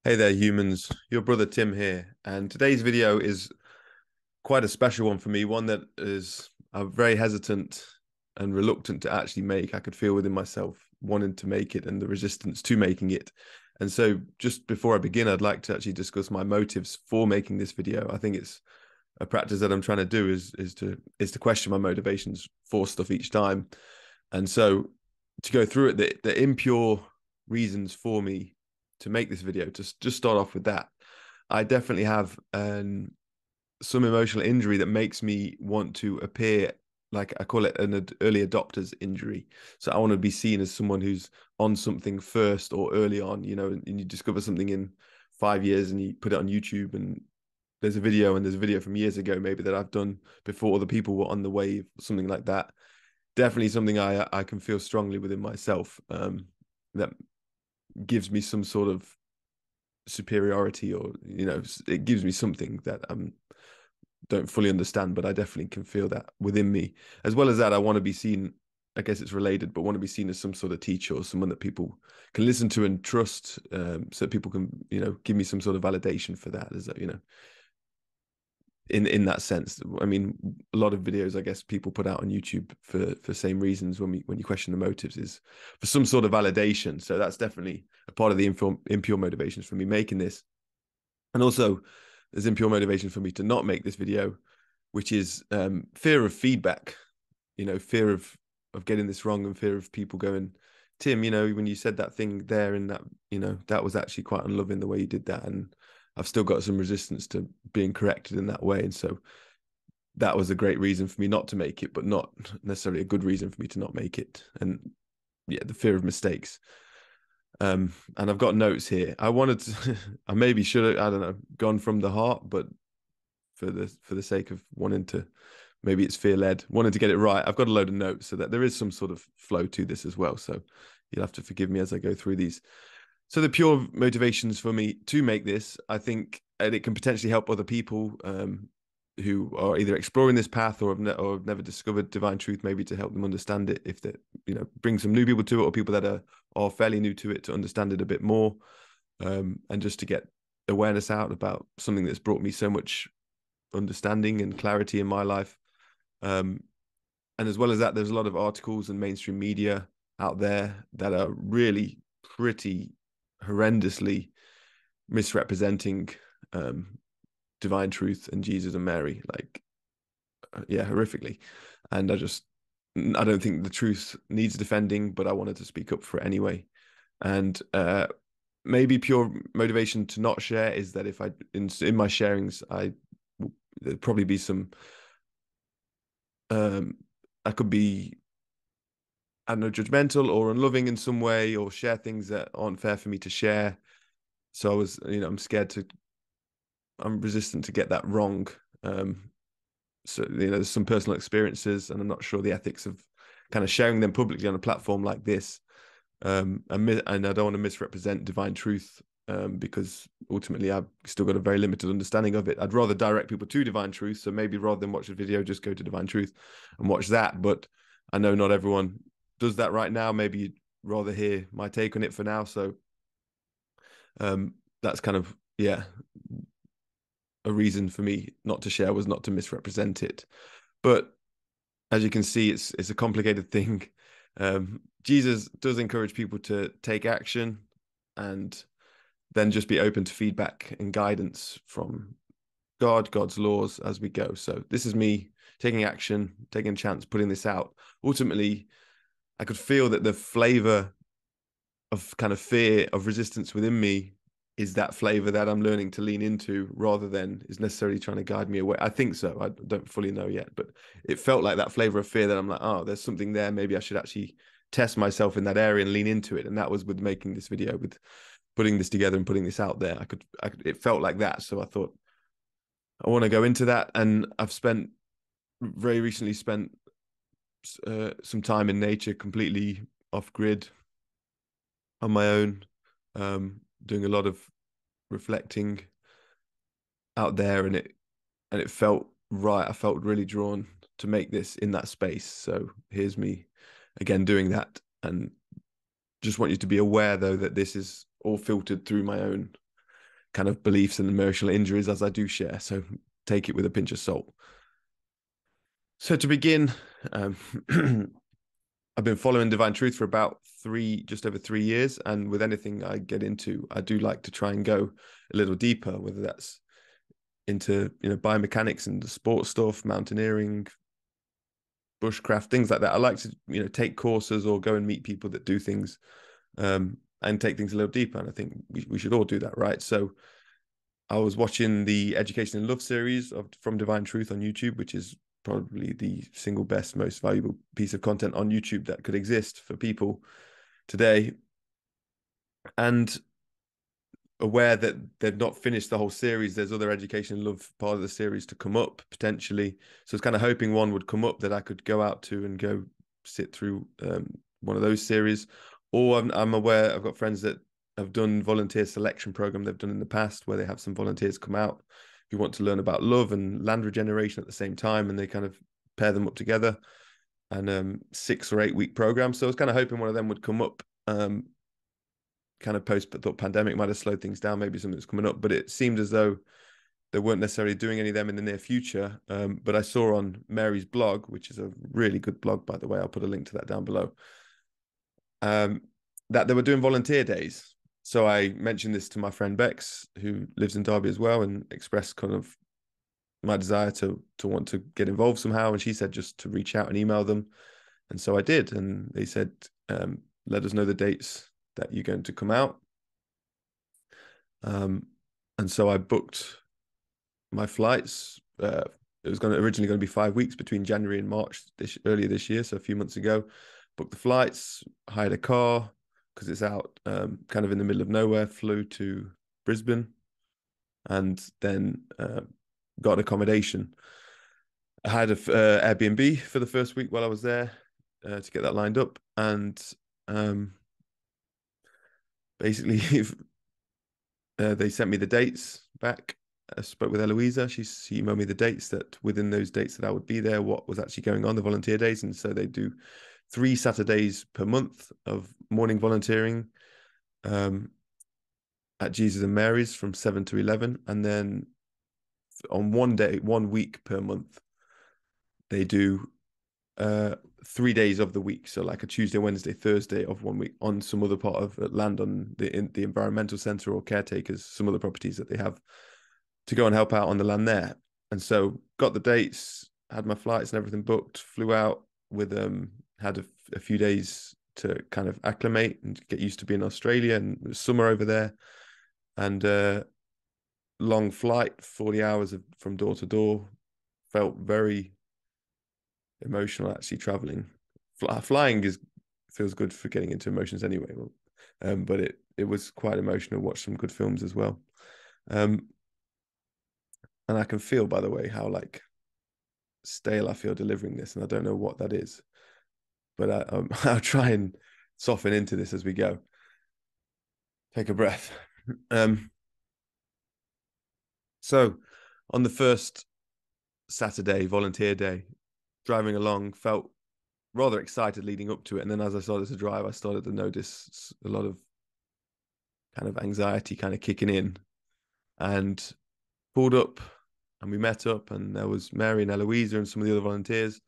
Hey there, humans. Your brother Tim here, and today's video is quite a special one for me, one that is I'm very hesitant and reluctant to actually make. I could feel within myself wanting to make it and the resistance to making it. And so just before I begin, I'd like to actually discuss my motives for making this video. I think it's a practice that I'm trying to do is to question my motivations for stuff each time. And so to go through it, the impure reasons for me to make this video, to just start off with that. I definitely have some emotional injury that makes me want to appear like I call it an early adopter's injury. So I want to be seen as someone who's on something first or early on, and you discover something in 5 years and you put it on YouTube and there's a video from years ago maybe that I've done before other people were on the wave, something like that. Definitely something I can feel strongly within myself, that gives me some sort of superiority, or it gives me something that don't fully understand, but I definitely can feel that within me. As well as that, I want to be seen, I guess it's related, but want to be seen as some sort of teacher or someone that people can listen to and trust, so people can give me some sort of validation for that, as in that sense. I mean, a lot of videos I guess people put out on YouTube for same reasons, when you question the motives, is for some sort of validation. So that's definitely a part of the impure motivations for me making this. And also there's impure motivation for me to not make this video, which is fear of feedback, fear of getting this wrong, and fear of people going, Tim, when you said that thing there, and that was actually quite unloving the way you did that. And I've still got some resistance to being corrected in that way. And so that was a great reason for me not to make it, but not necessarily a good reason for me to not make it. And yeah, the fear of mistakes. And I've got notes here. I wanted to, I maybe should have, I don't know, gone from the heart, but for the sake of wanting to, maybe it's fear led, wanting to get it right. I've got a load of notes so that there is some sort of flow to this as well. So you'll have to forgive me as I go through these. So the pure motivations for me to make this, I think, and it can potentially help other people, who are either exploring this path or have never discovered divine truth, maybe to help them understand it, if they bring some new people to it, or people that are fairly new to it, to understand it a bit more, and just to get awareness out about something that's brought me so much understanding and clarity in my life. Um, and as well as that, there's a lot of articles and mainstream media out there that are really pretty horrendously misrepresenting, divine truth and Jesus and Mary, like, yeah, horrifically. And I don't think the truth needs defending, but I wanted to speak up for it anyway. And maybe pure motivation to not share is that if in my sharings, there'd probably be some, um I could be, I don't know, judgmental or unloving in some way, or share things that aren't fair for me to share. So I'm resistant to get that wrong. So there's some personal experiences, and I'm not sure the ethics of kind of sharing them publicly on a platform like this. And I don't want to misrepresent divine truth, because ultimately I've still got a very limited understanding of it. I'd rather direct people to divine truth. So maybe rather than watch a video, just go to divine truth and watch that. But I know not everyone does that right now. Maybe you'd rather hear my take on it for now. So that's kind of, yeah, a reason for me not to share, was not to misrepresent it. But as you can see, it's a complicated thing. Jesus does encourage people to take action, and then just be open to feedback and guidance from God's laws as we go. So this is me taking action, taking a chance, putting this out. Ultimately, I could feel that the flavor of kind of fear, of resistance within me, is that flavor that I'm learning to lean into, rather than is necessarily trying to guide me away. I think so. I don't fully know yet, but it felt like that flavor of fear, that I'm like, oh, there's something there. Maybe I should actually test myself in that area and lean into it. And that was with making this video, with putting this together and putting this out there. It felt like that. So I thought I want to go into that. And I've very recently spent some time in nature, completely off grid, on my own, doing a lot of reflecting out there, and it felt right. I felt really drawn to make this in that space. So here's me again doing that. And just want you to be aware, though, that this is all filtered through my own kind of beliefs and emotional injuries as I do share. So take it with a pinch of salt. So to begin, I've been following Divine Truth for about just over 3 years. And with anything I get into, I do like to try and go a little deeper, whether that's into, biomechanics and the sports stuff, mountaineering, bushcraft, things like that. I like to, take courses or go and meet people that do things, and take things a little deeper. And I think we should all do that, right? So I was watching the Education and Love series from Divine Truth on YouTube, which is probably the single best, most valuable piece of content on YouTube that could exist for people today. And aware that they've not finished the whole series, there's other Education and Love part of the series to come up potentially. So I was kind of hoping one would come up that I could go out to and go sit through one of those series. Or I'm aware I've got friends that have done volunteer selection program they've done in the past, where they have some volunteers come out who want to learn about love and land regeneration at the same time, and they kind of pair them up together, and 6 or 8 week program. So I was kind of hoping one of them would come up, kind of post, but thought pandemic might have slowed things down, maybe something that's coming up, but it seemed as though they weren't necessarily doing any of them in the near future. But I saw on Mary's blog, which is a really good blog, by the way, I'll put a link to that down below, that they were doing volunteer days. So I mentioned this to my friend Bex, who lives in Derby as well, and expressed kind of my desire to want to get involved somehow. And she said just to reach out and email them. And so I did. And they said, let us know the dates that you're going to come out. And so I booked my flights. It was originally going to be 5 weeks between January and March earlier this year, so a few months ago. Booked the flights, hired a car because it's out kind of in the middle of nowhere, flew to Brisbane, and then got accommodation. I had a Airbnb for the first week while I was there to get that lined up, and basically they sent me the dates back. I spoke with Eloisa. She emailed me the dates, that within those dates that I would be there, what was actually going on, the volunteer days. And so they do 3 Saturdays per month of morning volunteering at Jesus and Mary's from 7 to 11. And then on 1 week per month, they do 3 days of the week. So like a Tuesday, Wednesday, Thursday of 1 week on some other part of land on the environmental center or caretakers, some other properties that they have, to go and help out on the land there. And so got the dates, had my flights and everything booked, flew out with had a few days to kind of acclimate and get used to being in Australia, and it was summer over there, and long flight, 40 hours from door to door. Felt very emotional actually traveling. Flying feels good for getting into emotions anyway. But it was quite emotional. Watched some good films as well. And I can feel, by the way, how like stale I feel delivering this, and I don't know what that is, but I'll try and soften into this as we go. Take a breath. So on the first Saturday, volunteer day, driving along, felt rather excited leading up to it. And then as I started to drive, I started to notice a lot of kind of anxiety kind of kicking in, and pulled up, and we met up, and there was Mary and Eloisa and some of the other volunteers,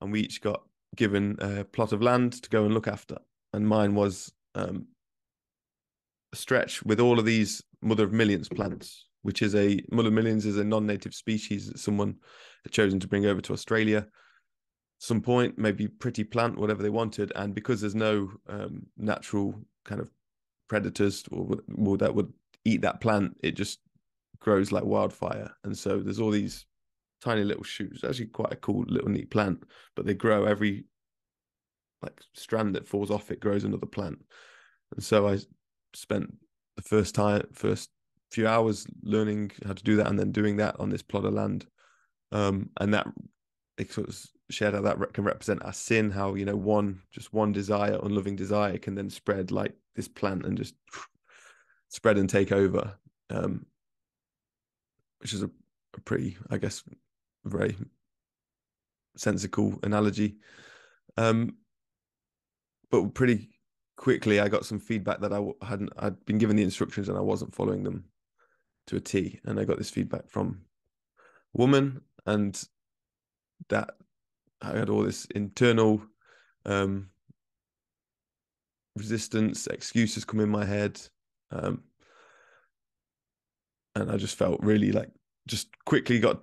and we each got given a plot of land to go and look after. And mine was a stretch with all of these mother of millions plants, which is mother of millions is a non-native species that someone had chosen to bring over to Australia some point, maybe pretty plant, whatever they wanted. And because there's no natural kind of predators or that would eat that plant, it just grows like wildfire. And so there's all these tiny little shoots. Actually quite a cool little neat plant, but they grow every like strand that falls off it grows another plant. And so I spent the first few hours learning how to do that, and then doing that on this plot of land. And that it sort of shared how that can represent our sin, how, one desire, unloving desire, can then spread like this plant and just spread and take over, which is a pretty, I guess, very sensical analogy. But pretty quickly I got some feedback that I'd been given the instructions and I wasn't following them. to a T. And I got this feedback from a woman, and that I had all this internal resistance, excuses come in my head. And I just felt really like, just quickly got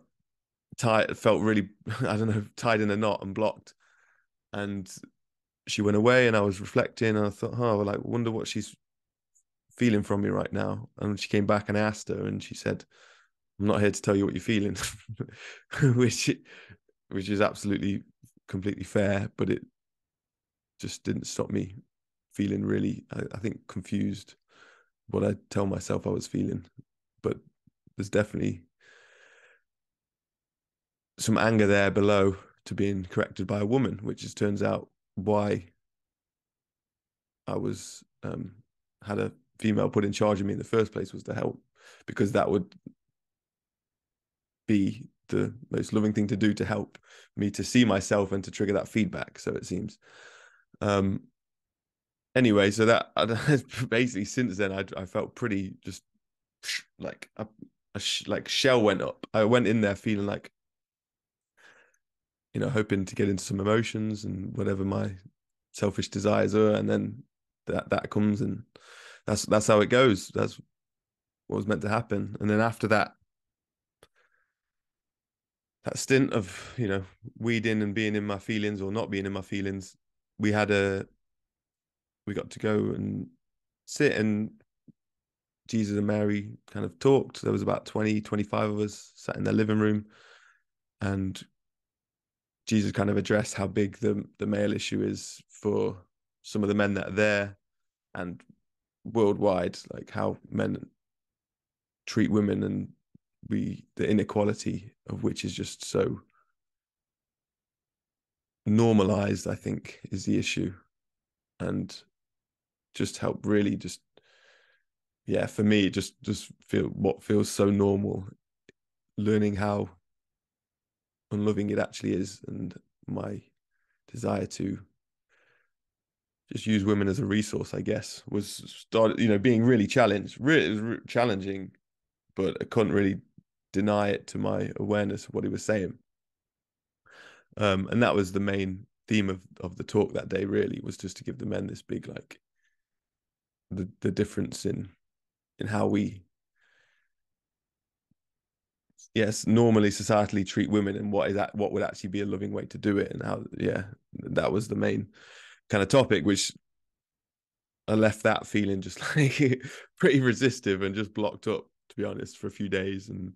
tired, felt really, I don't know, tied in a knot and blocked. And she went away, and I was reflecting, and I thought, oh, well, I wonder what she's feeling from me right now. And she came back, and I asked her, and she said, I'm not here to tell you what you're feeling, which is absolutely completely fair, but it just didn't stop me feeling really, I think, confused what I tell myself I was feeling. But there's definitely some anger there below to being corrected by a woman, which is turns out why I was had a female put in charge of me in the first place, was to help, because that would be the most loving thing to do, to help me to see myself and to trigger that feedback, so it seems. Anyway, so that basically since then I felt pretty just like like shell went up. I went in there feeling like, hoping to get into some emotions and whatever my selfish desires are, and then that comes, and that's how it goes. That's what was meant to happen. And then after that stint of weeding and being in my feelings or not being in my feelings, we got to go and sit, and Jesus and Mary kind of talked. There was about 20, 25 of us sat in their living room, and Jesus kind of addressed how big the male issue is for some of the men that are there, and worldwide, like how men treat women, and the inequality of which is just so normalized, I think, is the issue. And just help really just, yeah, for me, just feel what feels so normal, learning how unloving it actually is, and my desire to just use women as a resource, I guess, was started, being really challenged. Really, it was challenging, but I couldn't really deny it to my awareness of what he was saying. And that was the main theme of the talk that day, really, was just to give the men this big, like, the difference in how we, yes, normally societally treat women, and what would actually be a loving way to do it, and how, yeah, that was the main kind of topic, which I left that feeling just like pretty resistive and just blocked up, to be honest, for a few days, and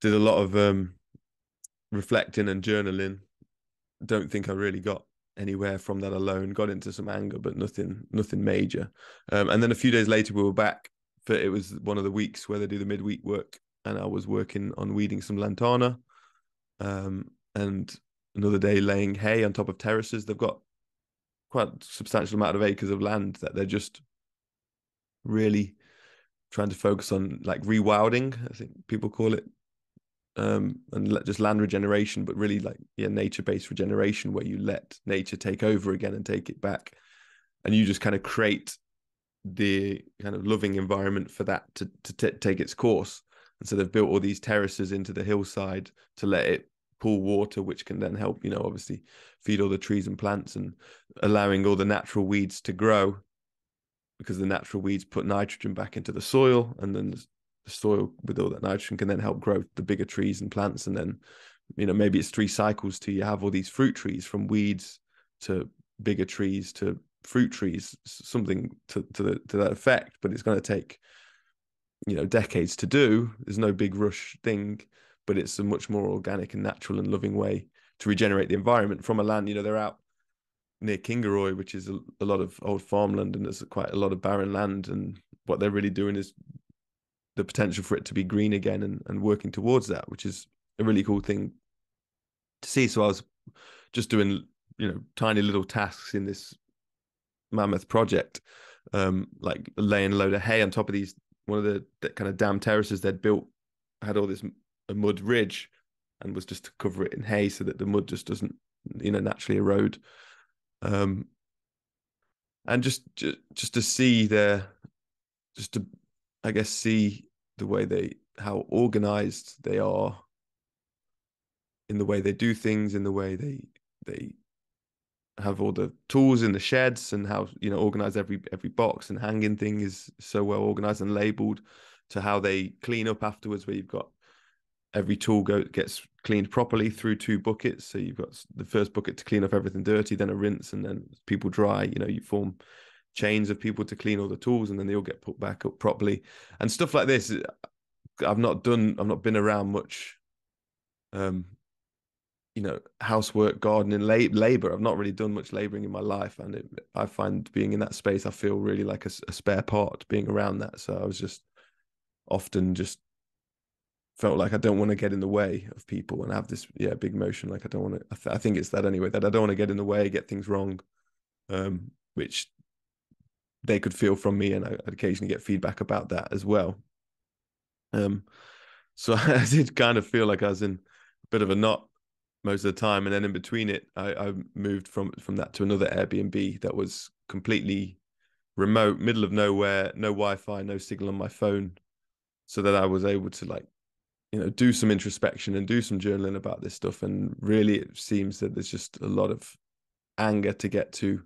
did a lot of reflecting and journaling. Don't think I really got anywhere from that alone. Got into some anger, but nothing major. And then a few days later, we were back. It was one of the weeks where they do the midweek work, and I was working on weeding some lantana, and another day laying hay on top of terraces. They've got quite a substantial amount of acres of land that they're just really trying to focus on, like rewilding, I think people call it, and just land regeneration, but really like, yeah, nature-based regeneration, where you let nature take over again and take it back, and you just kind of create the kind of loving environment for that to take its course. And so they've built all these terraces into the hillside to let it pool water, which can then help, obviously feed all the trees and plants, and allowing all the natural weeds to grow, because the natural weeds put nitrogen back into the soil, and then the soil with all that nitrogen can then help grow the bigger trees and plants. And then, maybe it's 3 cycles till you have all these fruit trees, from weeds to bigger trees to fruit trees, something to that effect. But it's going to take, decades to do. There's no big rush thing, but it's a much more organic and natural and loving way to regenerate the environment from a land. They're out near Kingaroy, which is a lot of old farmland, and there's quite a lot of barren land. And what they're really doing is the potential for it to be green again, and working towards that, which is a really cool thing to see. So I was just doing, tiny little tasks in this mammoth project, like laying a load of hay on top of one of the kind of dam terraces they'd built. Had all this a mud ridge, and was just to cover it in hay so that the mud just doesn't, naturally erode. And just to see just to, I guess, see the way how organized they are, in the way they do things, in the way they have all the tools in the sheds, and how, you know, organize every box and hanging thing is so well organized and labeled, to how they clean up afterwards, where you've got every tool gets cleaned properly through 2 buckets. So you've got the first bucket to clean up everything dirty, then a rinse, and then people dry. You know, you form chains of people to clean all the tools, and then they all get put back up properly and stuff like this. I've not been around much, you know, housework, gardening, labor. I've not really done much laboring in my life, and I find being in that space, I feel really like a spare part being around that. So I was just often just felt like I don't want to get in the way of people, and have this big motion like I don't want to. I think it's that anyway, that I don't want to get in the way, get things wrong, which they could feel from me, and I'd occasionally get feedback about that as well. So I did kind of feel like I was in a bit of a knot most of the time, and then in between it, I moved from that to another Airbnb that was completely remote, middle of nowhere, no Wi-Fi, no signal on my phone, so that I was able to, like, you know, do some introspection and do some journaling about this stuff. And really, it seems that there's just a lot of anger to get to.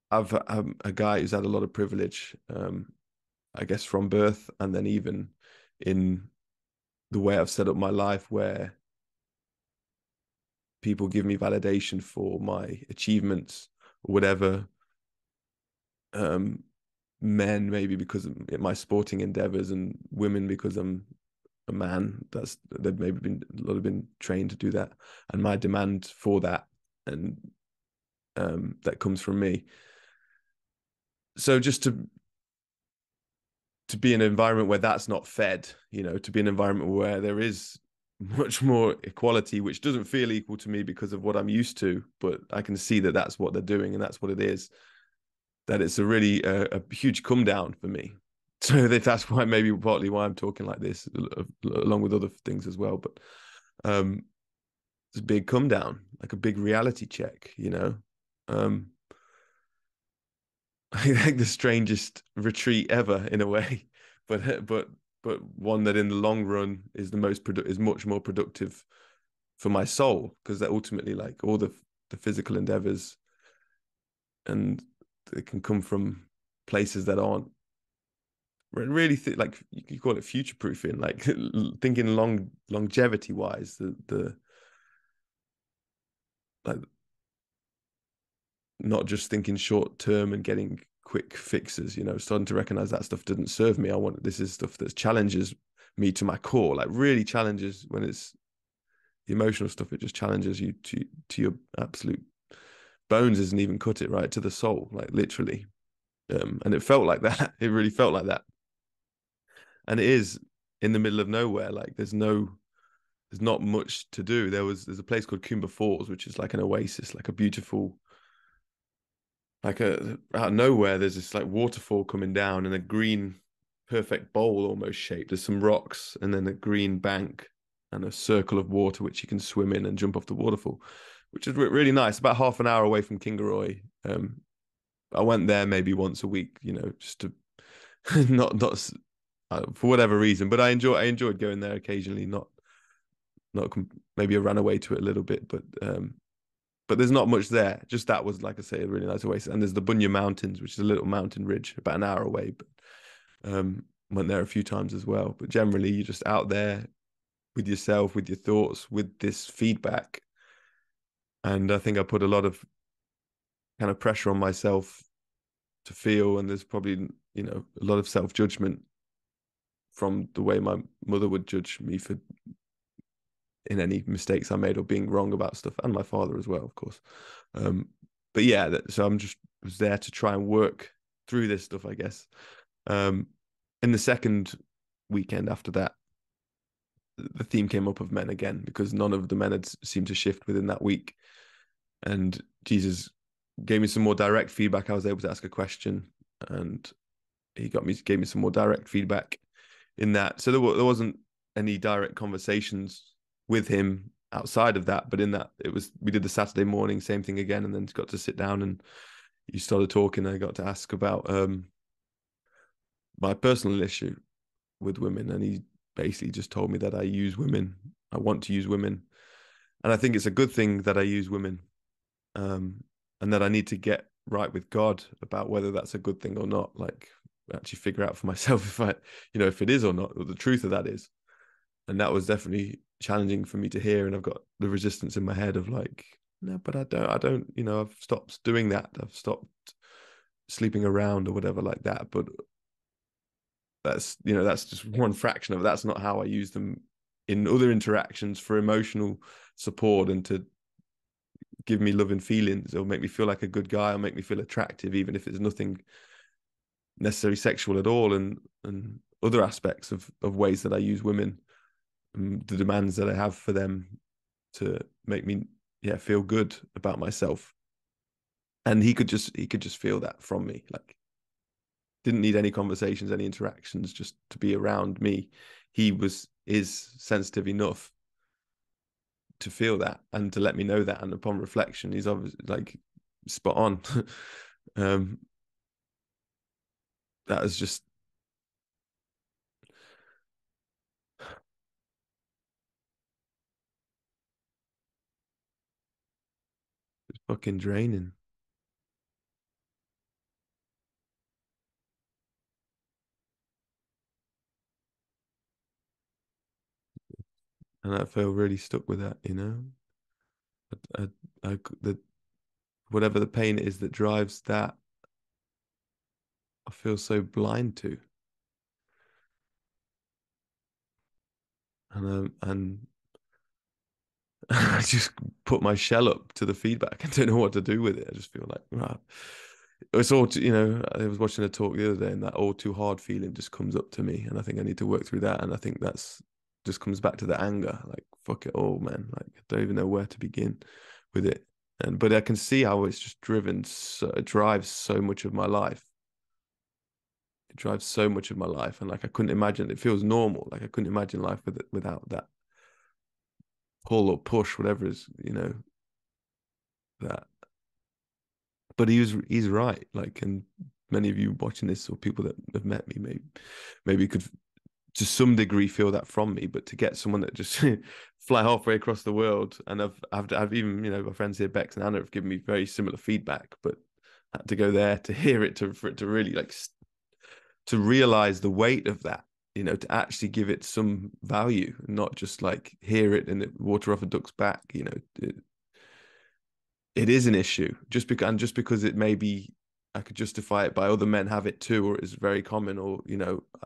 I'm a guy who's had a lot of privilege, I guess, from birth, and then even in the way I've set up my life, where people give me validation for my achievements or whatever. Men maybe because of my sporting endeavors, and women because I'm a man. They've maybe a lot of been trained to do that, and my demand for that, and that comes from me. So just to be in an environment where that's not fed, you know, to be an environment where there is much more equality, which doesn't feel equal to me because of what I'm used to, but I can see that that's what they're doing and that's what it is, that it's a really a huge come down for me. So that's why, maybe partly why I'm talking like this, along with other things as well. But it's a big come down, like a big reality check, you know. I think the strangest retreat ever, in a way, but one that in the long run is is much more productive for my soul, because they're ultimately, like, all the physical endeavors, and it can come from places that aren't really like, you call it future proofing, like thinking longevity wise, the like, not just thinking short term and getting quick fixes, you know, starting to recognize that stuff doesn't serve me. This is stuff that challenges me to my core, like really challenges. When it's the emotional stuff, it just challenges you to your absolute bones, isn't even cut it right to the soul, like literally. And it felt like that. It really felt like that. And it is in the middle of nowhere. Like there's not much to do. There's a place called Coomber Falls, which is like an oasis, like a beautiful, like out of nowhere, there's this like waterfall coming down in a green, perfect bowl almost shape. There's some rocks and then a green bank and a circle of water which you can swim in and jump off the waterfall, which is really nice. About half an hour away from Kingaroy. I went there maybe once a week, you know, just to not for whatever reason, but I enjoyed going there occasionally. Not maybe I ran away to it a little bit, but there's not much there. Just that was, like I say, a really nice oasis. And there's the Bunya Mountains, which is a little mountain ridge about an hour away, but went there a few times as well. But generally, you're just out there with yourself, with your thoughts, with this feedback. And I think I put a lot of kind of pressure on myself to feel, and there's probably, you know, a lot of self-judgment from the way my mother would judge me for in any mistakes I made or being wrong about stuff, and my father as well, of course. But yeah, so was there to try and work through this stuff, I guess. In the second weekend after that, the theme came up of men again, because none of the men had seemed to shift within that week. And Jesus gave me some more direct feedback. I was able to ask a question, and he gave me some more direct feedback in that. So there wasn't any direct conversations with him outside of that, but in that, we did the Saturday morning, same thing again, and then got to sit down and you started talking. And I got to ask about my personal issue with women, and he basically just told me that I use women. I want to use women, and I think it's a good thing that I use women, and that I need to get right with God about whether that's a good thing or not. Like actually figure out for myself if I, if it is or not, or the truth of that is. And that was definitely challenging for me to hear. And I've got the resistance in my head of like, no, but I don't, I've stopped doing that. I've stopped sleeping around or whatever like that. But that's just one fraction of it. That's not how I use them in other interactions for emotional support and to give me loving feelings or make me feel like a good guy or make me feel attractive, even if it's nothing necessarily sexual at all. And other aspects of ways that I use women, and the demands that I have for them to make me feel good about myself. And he could just feel that from me. Like didn't need any conversations, any interactions, just to be around me. He is sensitive enough to feel that and to let me know that. And upon reflection, he's obviously like spot on. um that is just fucking draining. And I feel really stuck with that, I, the whatever the pain is that drives that, I feel so blind to. And I just put my shell up to the feedback. I don't know what to do with it. I just feel like, right. It's all, I was watching a talk the other day and that all too hard feeling just comes up to me. And I think I need to work through that. And I think that's just comes back to the anger. Like, fuck it all, man. Like, I don't even know where to begin with it. But I can see how it's just it drives so much of my life. It drives so much of my life. And like, I couldn't imagine, it feels normal. Like, I couldn't imagine life without that pull or push, whatever is, that. But he's right. Like, and many of you watching this or people that have met me maybe could to some degree feel that from me. But to get someone that just fly halfway across the world, and I've even my friends here, Bex and Anna, have given me very similar feedback, but I had to go there to hear it for it to really like to realize the weight of that. To actually give it some value, not just like hear it and it water off a duck's back. It is an issue just because it may be, I could justify it by other men have it too, or it's very common, or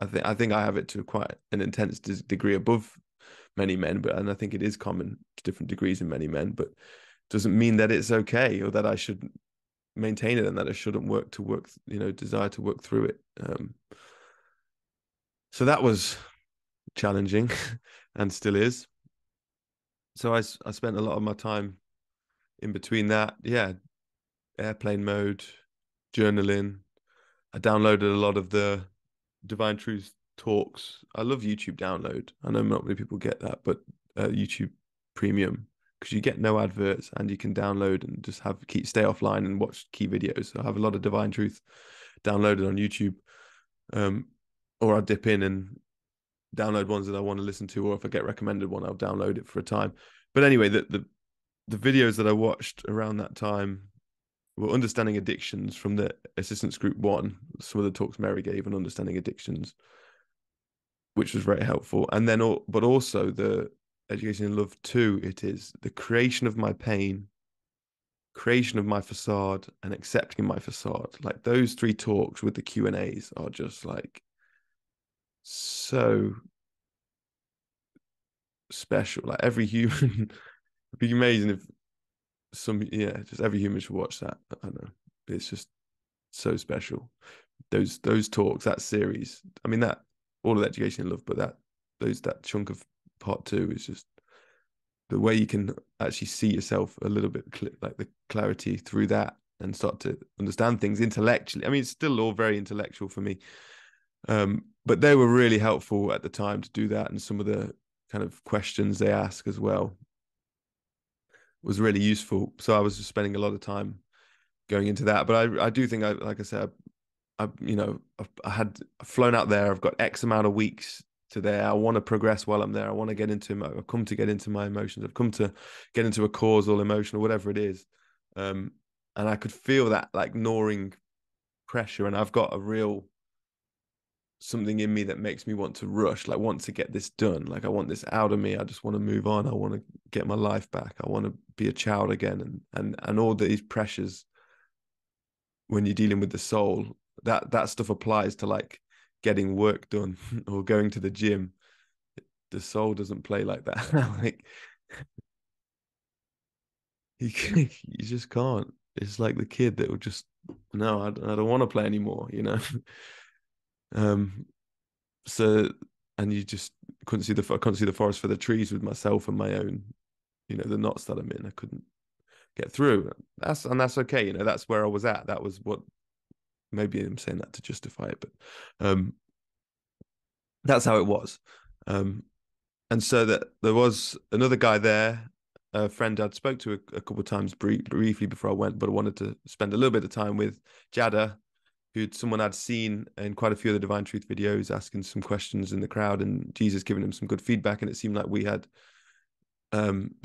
I think I have it to quite an intense degree above many men, and I think it is common to different degrees in many men, but doesn't mean that it's okay or that I should maintain it and that I shouldn't desire to work through it. So that was challenging and still is. So I spent a lot of my time in between that, airplane mode, journaling. I downloaded a lot of the Divine Truth talks. I love YouTube download. I know not many people get that, but YouTube Premium, because you get no adverts and you can download and just stay offline and watch key videos. So I have a lot of Divine Truth downloaded on YouTube, or I dip in and download ones that I want to listen to, or if I get recommended one, I'll download it for a time. But anyway, the videos that I watched around that time were Understanding Addictions from the Assistance Group 1, some of the talks Mary gave on understanding addictions, which was very helpful. And then, but also the Education in Love 2, it is the creation of my pain, creation of my facade, and accepting my facade. Like those 3 talks with the Q&As are just like so special. Like every human, it'd be amazing if just every human should watch that. I don't know. It's just so special. Those talks, that series. I mean, that all of Education in Love, but that chunk of part 2 is just the way you can actually see yourself a little bit, like the clarity through that, and start to understand things intellectually. I mean, it's still all very intellectual for me, but they were really helpful at the time to do that, and some of the kind of questions they ask as well was really useful. So I was just spending a lot of time going into that. But I do think, like I said, I've flown out there. I've got X amount of weeks to there. I want to progress while I'm there. I want to get into I've come to get into my emotions. I've come to get into a causal emotion or whatever it is. And I could feel that like gnawing pressure. And I've got a real something in me that makes me want to rush, like want to get this done. Like I want this out of me. I just want to move on. I want to get my life back. I want to be a child again. And all these pressures when you're dealing with the soul, that stuff applies to like getting work done or going to the gym. The soul doesn't play like that. Like you just can't. It's like the kid that will just no, I don't want to play anymore, you know. um so and you just I couldn't see the forest for the trees with myself and my own, you know, the knots that I'm in. I couldn't get through. That's okay, you know. That's where I was at. That was what, maybe I'm saying that to justify it, but that's how it was. And so that there was another guy there, a friend I'd spoke to a couple of times briefly before I went, but I wanted to spend a little bit of time with Jada, who someone I'd seen in quite a few of the Divine Truth videos, asking some questions in the crowd, and Jesus giving him some good feedback, and it seemed like we had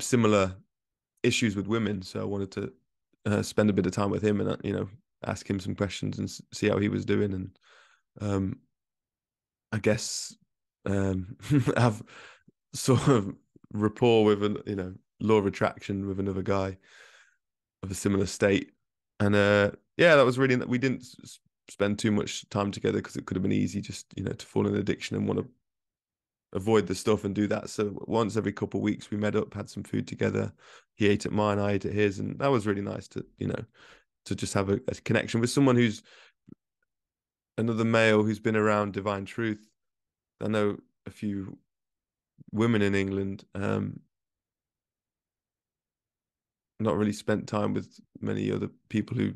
similar issues with women. So I wanted to spend a bit of time with him and ask him some questions and see how he was doing, and I guess have sort of rapport with law of attraction with another guy of a similar state. And yeah, that was really, we didn't spend too much time together because it could have been easy just to fall in addiction and want to avoid the stuff and do that. So once every couple of weeks we met up, had some food together. He ate at mine, I ate at his, and that was really nice to to just have a connection with someone who's another male who's been around Divine Truth. I know a few women in England, not really spent time with many other people who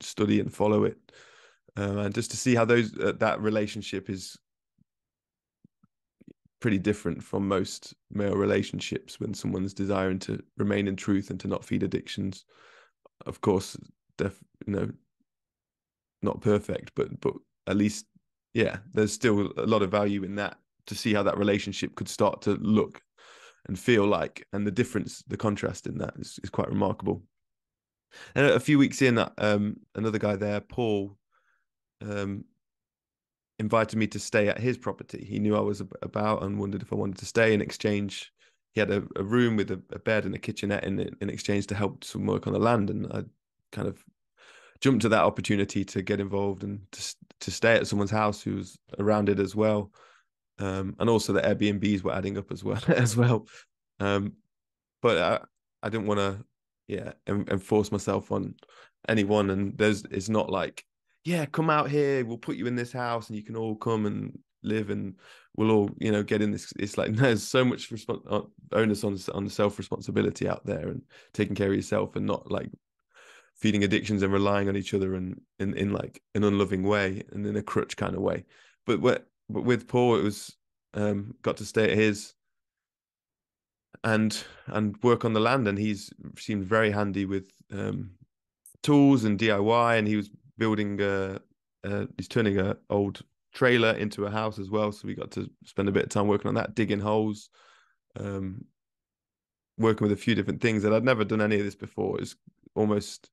study and follow it, and just to see how that relationship is pretty different from most male relationships, when someone's desiring to remain in truth and to not feed addictions. Of course, not perfect, but at least, yeah, there's still a lot of value in that, to see how that relationship could start to look and feel like, and the difference, the contrast in that is quite remarkable. And a few weeks in, another guy there, Paul, invited me to stay at his property. He knew I was about and wondered if I wanted to stay in exchange. He had a room with a bed and a kitchenette in exchange to help some work on the land, and I kind of jumped to that opportunity to get involved and to stay at someone's house who was around it as well. And also the Airbnbs were adding up as well as well. But I didn't want to, enforce myself on anyone. And it's not like, yeah, come out here, we'll put you in this house and you can all come and live and we'll all, get in this. It's like, there's so much onus on self-responsibility out there, and taking care of yourself, and not like feeding addictions and relying on each other and in like an unloving way and in a crutch kind of way. But with Paul, it was got to stay at his and work on the land, and he's seemed very handy with tools and DIY, and he was building he's turning a old trailer into a house as well, so we got to spend a bit of time working on that, digging holes, working with a few different things. And I'd never done any of this before. It's almost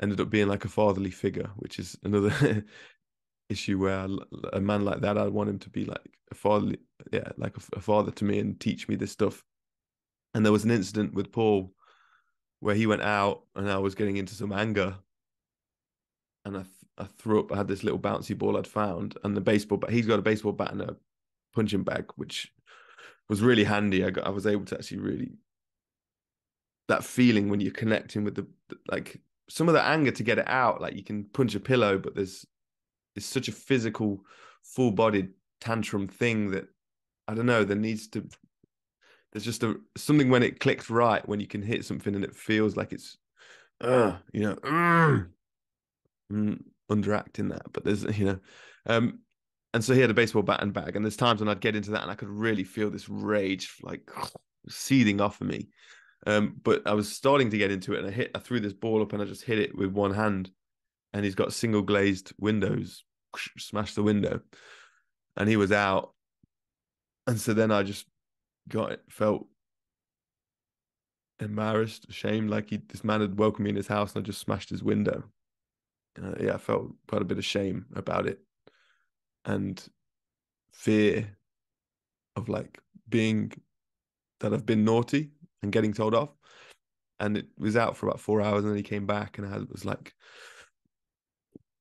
ended up being like a fatherly figure, which is another issue where a man like that, I'd want him to be like a fatherly, like a father to me and teach me this stuff. And there was an incident with Paul where he went out and I was getting into some anger, and I threw up. I had this little bouncy ball I'd found, and the baseball bat. He's got a baseball bat and a punching bag, which was really handy. I was able to actually really, that feeling when you're connecting with the like some of the anger, to get it out. Like you can punch a pillow, but it's such a physical, full-bodied tantrum thing that I don't know. There's just something when it clicks right, when you can hit something and it feels like it's underacting that. But there's and so he had a baseball bat and bag, and there's times when I'd get into that and I could really feel this rage like seething off of me. But I was starting to get into it, and I threw this ball up and I just hit it with one hand, and he's got single glazed windows, smashed the window, and he was out. And so then I just felt embarrassed, ashamed, like this man had welcomed me in his house and I just smashed his window. Yeah, I felt quite a bit of shame about it and fear of like being that I've been naughty and getting told off. And it was out for about 4 hours, and then he came back, and I was like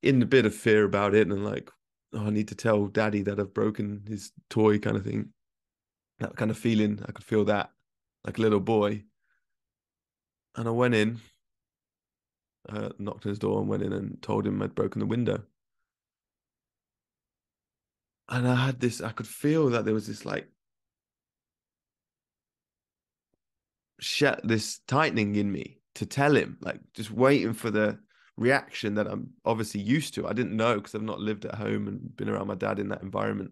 in a bit of fear about it, and like, oh, I need to tell daddy that I've broken his toy, kind of thing. That kind of feeling, I could feel that like a little boy. And I went in, knocked on his door and went in and told him I'd broken the window. And I had this, I could feel that there was this like this tightening in me to tell him, like just waiting for the reaction that I'm obviously used to. I didn't know because I've not lived at home and been around my dad in that environment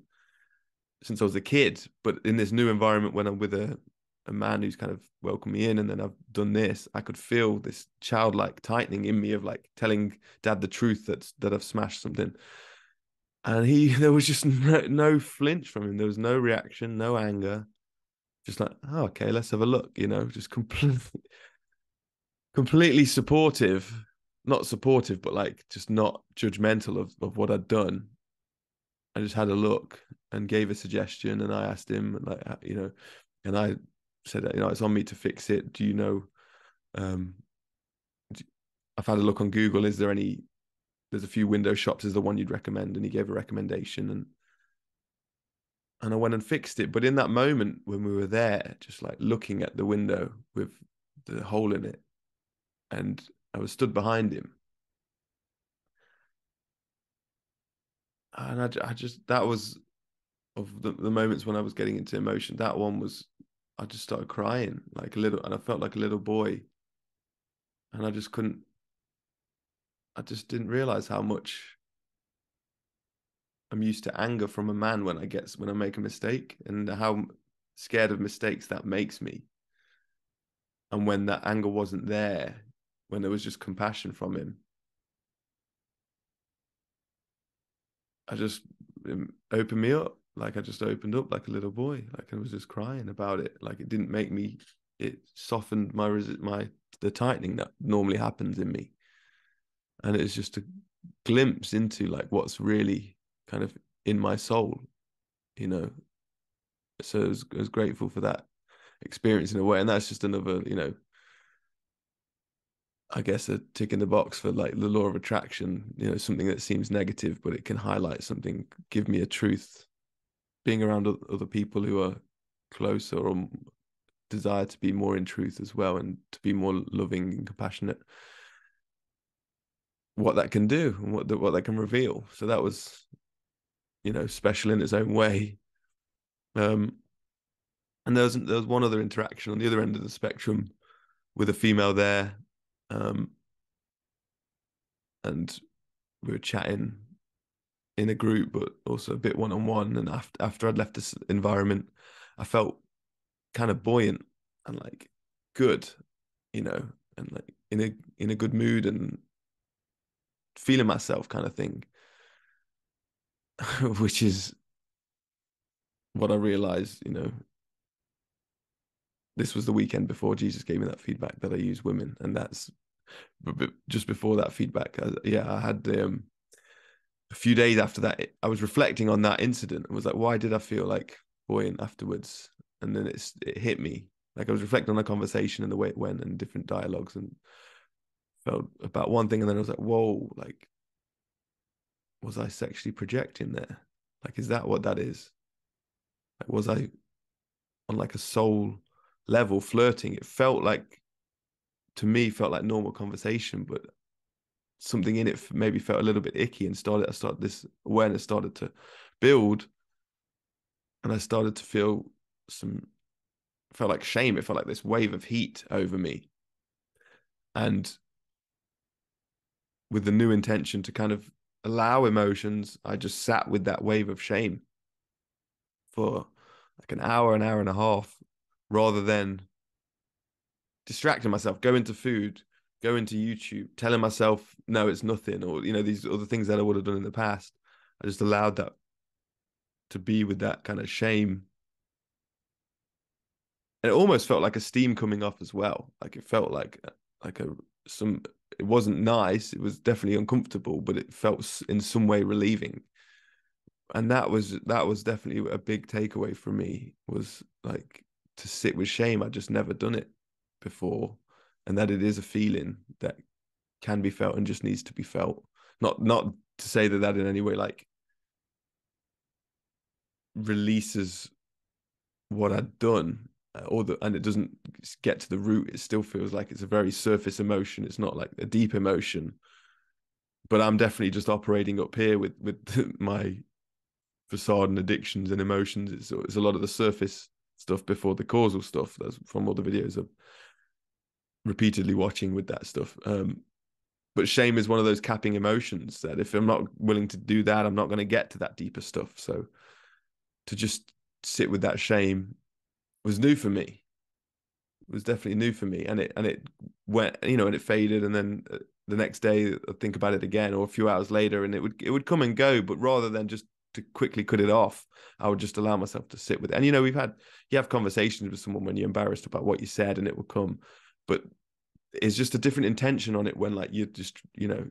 since I was a kid. But in this new environment, when I'm with a man who's kind of welcomed me in, and then I've done this, I could feel this childlike tightening in me of like telling dad the truth that I've smashed something. And there was just no flinch from him. There was no reaction, no anger. Just like, oh, okay, let's have a look. Just completely supportive, not supportive, but like just not judgmental of what I'd done. I just had a look and gave a suggestion, and I asked him, like, and I said, it's on me to fix it. Do you know? Um, I've had a look on Google. There's a few window shops. Is the one you'd recommend? And he gave a recommendation, and I went and fixed it. But in that moment when we were there, just like looking at the window with the hole in it, and I was stood behind him, and I just that was of the moments when I was getting into emotion. That one was, I just started crying like a little, and I felt like a little boy, and I just didn't realize how much I'm used to anger from a man when I make a mistake, and how scared of mistakes that makes me. And when that anger wasn't there, when there was just compassion from him, I just opened me up. Like I just opened up like a little boy. Like I was just crying about it. Like it didn't make me. It softened the tightening that normally happens in me, and it's just a glimpse into like what's really kind of in my soul, you know. So I was grateful for that experience in a way, and that's just another, I guess a tick in the box for like the law of attraction. Something that seems negative, but it can highlight something, give me a truth. Being around other people who are closer or desire to be more in truth as well, and to be more loving and compassionate, what that can do and what that can reveal. So that was, special in its own way. And there was one other interaction on the other end of the spectrum with a female there, and we were chatting in a group, but also a bit one-on-one. And after I'd left this environment, I felt kind of buoyant and like good, and like in a good mood and feeling myself, kind of thing. Which is what I realized, this was the weekend before Jesus gave me that feedback that I use women, and that's but just before that feedback, I had a few days after that, I was reflecting on that incident and was like, why did I feel like buoyant afterwards? And then it hit me. Like I was reflecting on the conversation and the way it went and different dialogues, and felt about one thing, and then I was like, whoa, like, was I sexually projecting there? Like, is that what that is? Like, was I on like a soul level flirting? It felt like, to me, felt like normal conversation, but something in it maybe felt a little bit icky, and this awareness started to build, and I started to felt like shame. It felt like this wave of heat over me, and with the new intention to kind of allow emotions, I just sat with that wave of shame for like an hour and a half, rather than distracting myself, go into food, going to YouTube, telling myself, no, it's nothing, or, you know, these other things that I would have done in the past. I just allowed that to be with that kind of shame. And it almost felt like a steam coming off as well. Like it felt like a some it wasn't nice. It was definitely uncomfortable, but it felt in some way relieving. And that was definitely a big takeaway for me, was like to sit with shame. I'd just never done it before. And that it is a feeling that can be felt and just needs to be felt. Not to say that that in any way like releases what I'd done, and it doesn't get to the root. It still feels like it's a very surface emotion. It's not like a deep emotion. But I'm definitely just operating up here with my facade and addictions and emotions. It's a lot of the surface stuff before the causal stuff. That's from all the videos I'm repeatedly watching with that stuff. But shame is one of those capping emotions that if I'm not willing to do that, I'm not going to get to that deeper stuff. So to just sit with that shame was new for me. It was definitely new for me, and it went, you know, and it faded, and then the next day I'd think about it again, or a few hours later, and it would come and go. But rather than just to quickly cut it off, I would just allow myself to sit with it. And you know, you have conversations with someone when you're embarrassed about what you said, and it will come, but it's just a different intention on it when like you just, you know,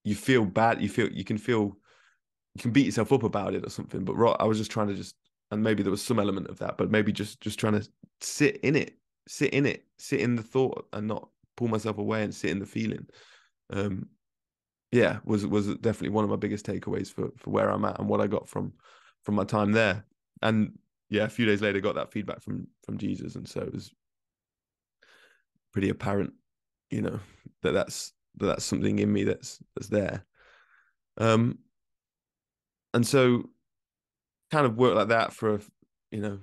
you feel bad, you can beat yourself up about it or something. But I was just trying to and maybe there was some element of that, but maybe just trying to sit in it, sit in the thought, and not pull myself away, and sit in the feeling. Yeah, was definitely one of my biggest takeaways for where I'm at and what I got from my time there. And yeah, a few days later, got that feedback from Jesus, and so it was pretty apparent, you know, that's something in me that's there. Um, and so kind of worked like that for, you know,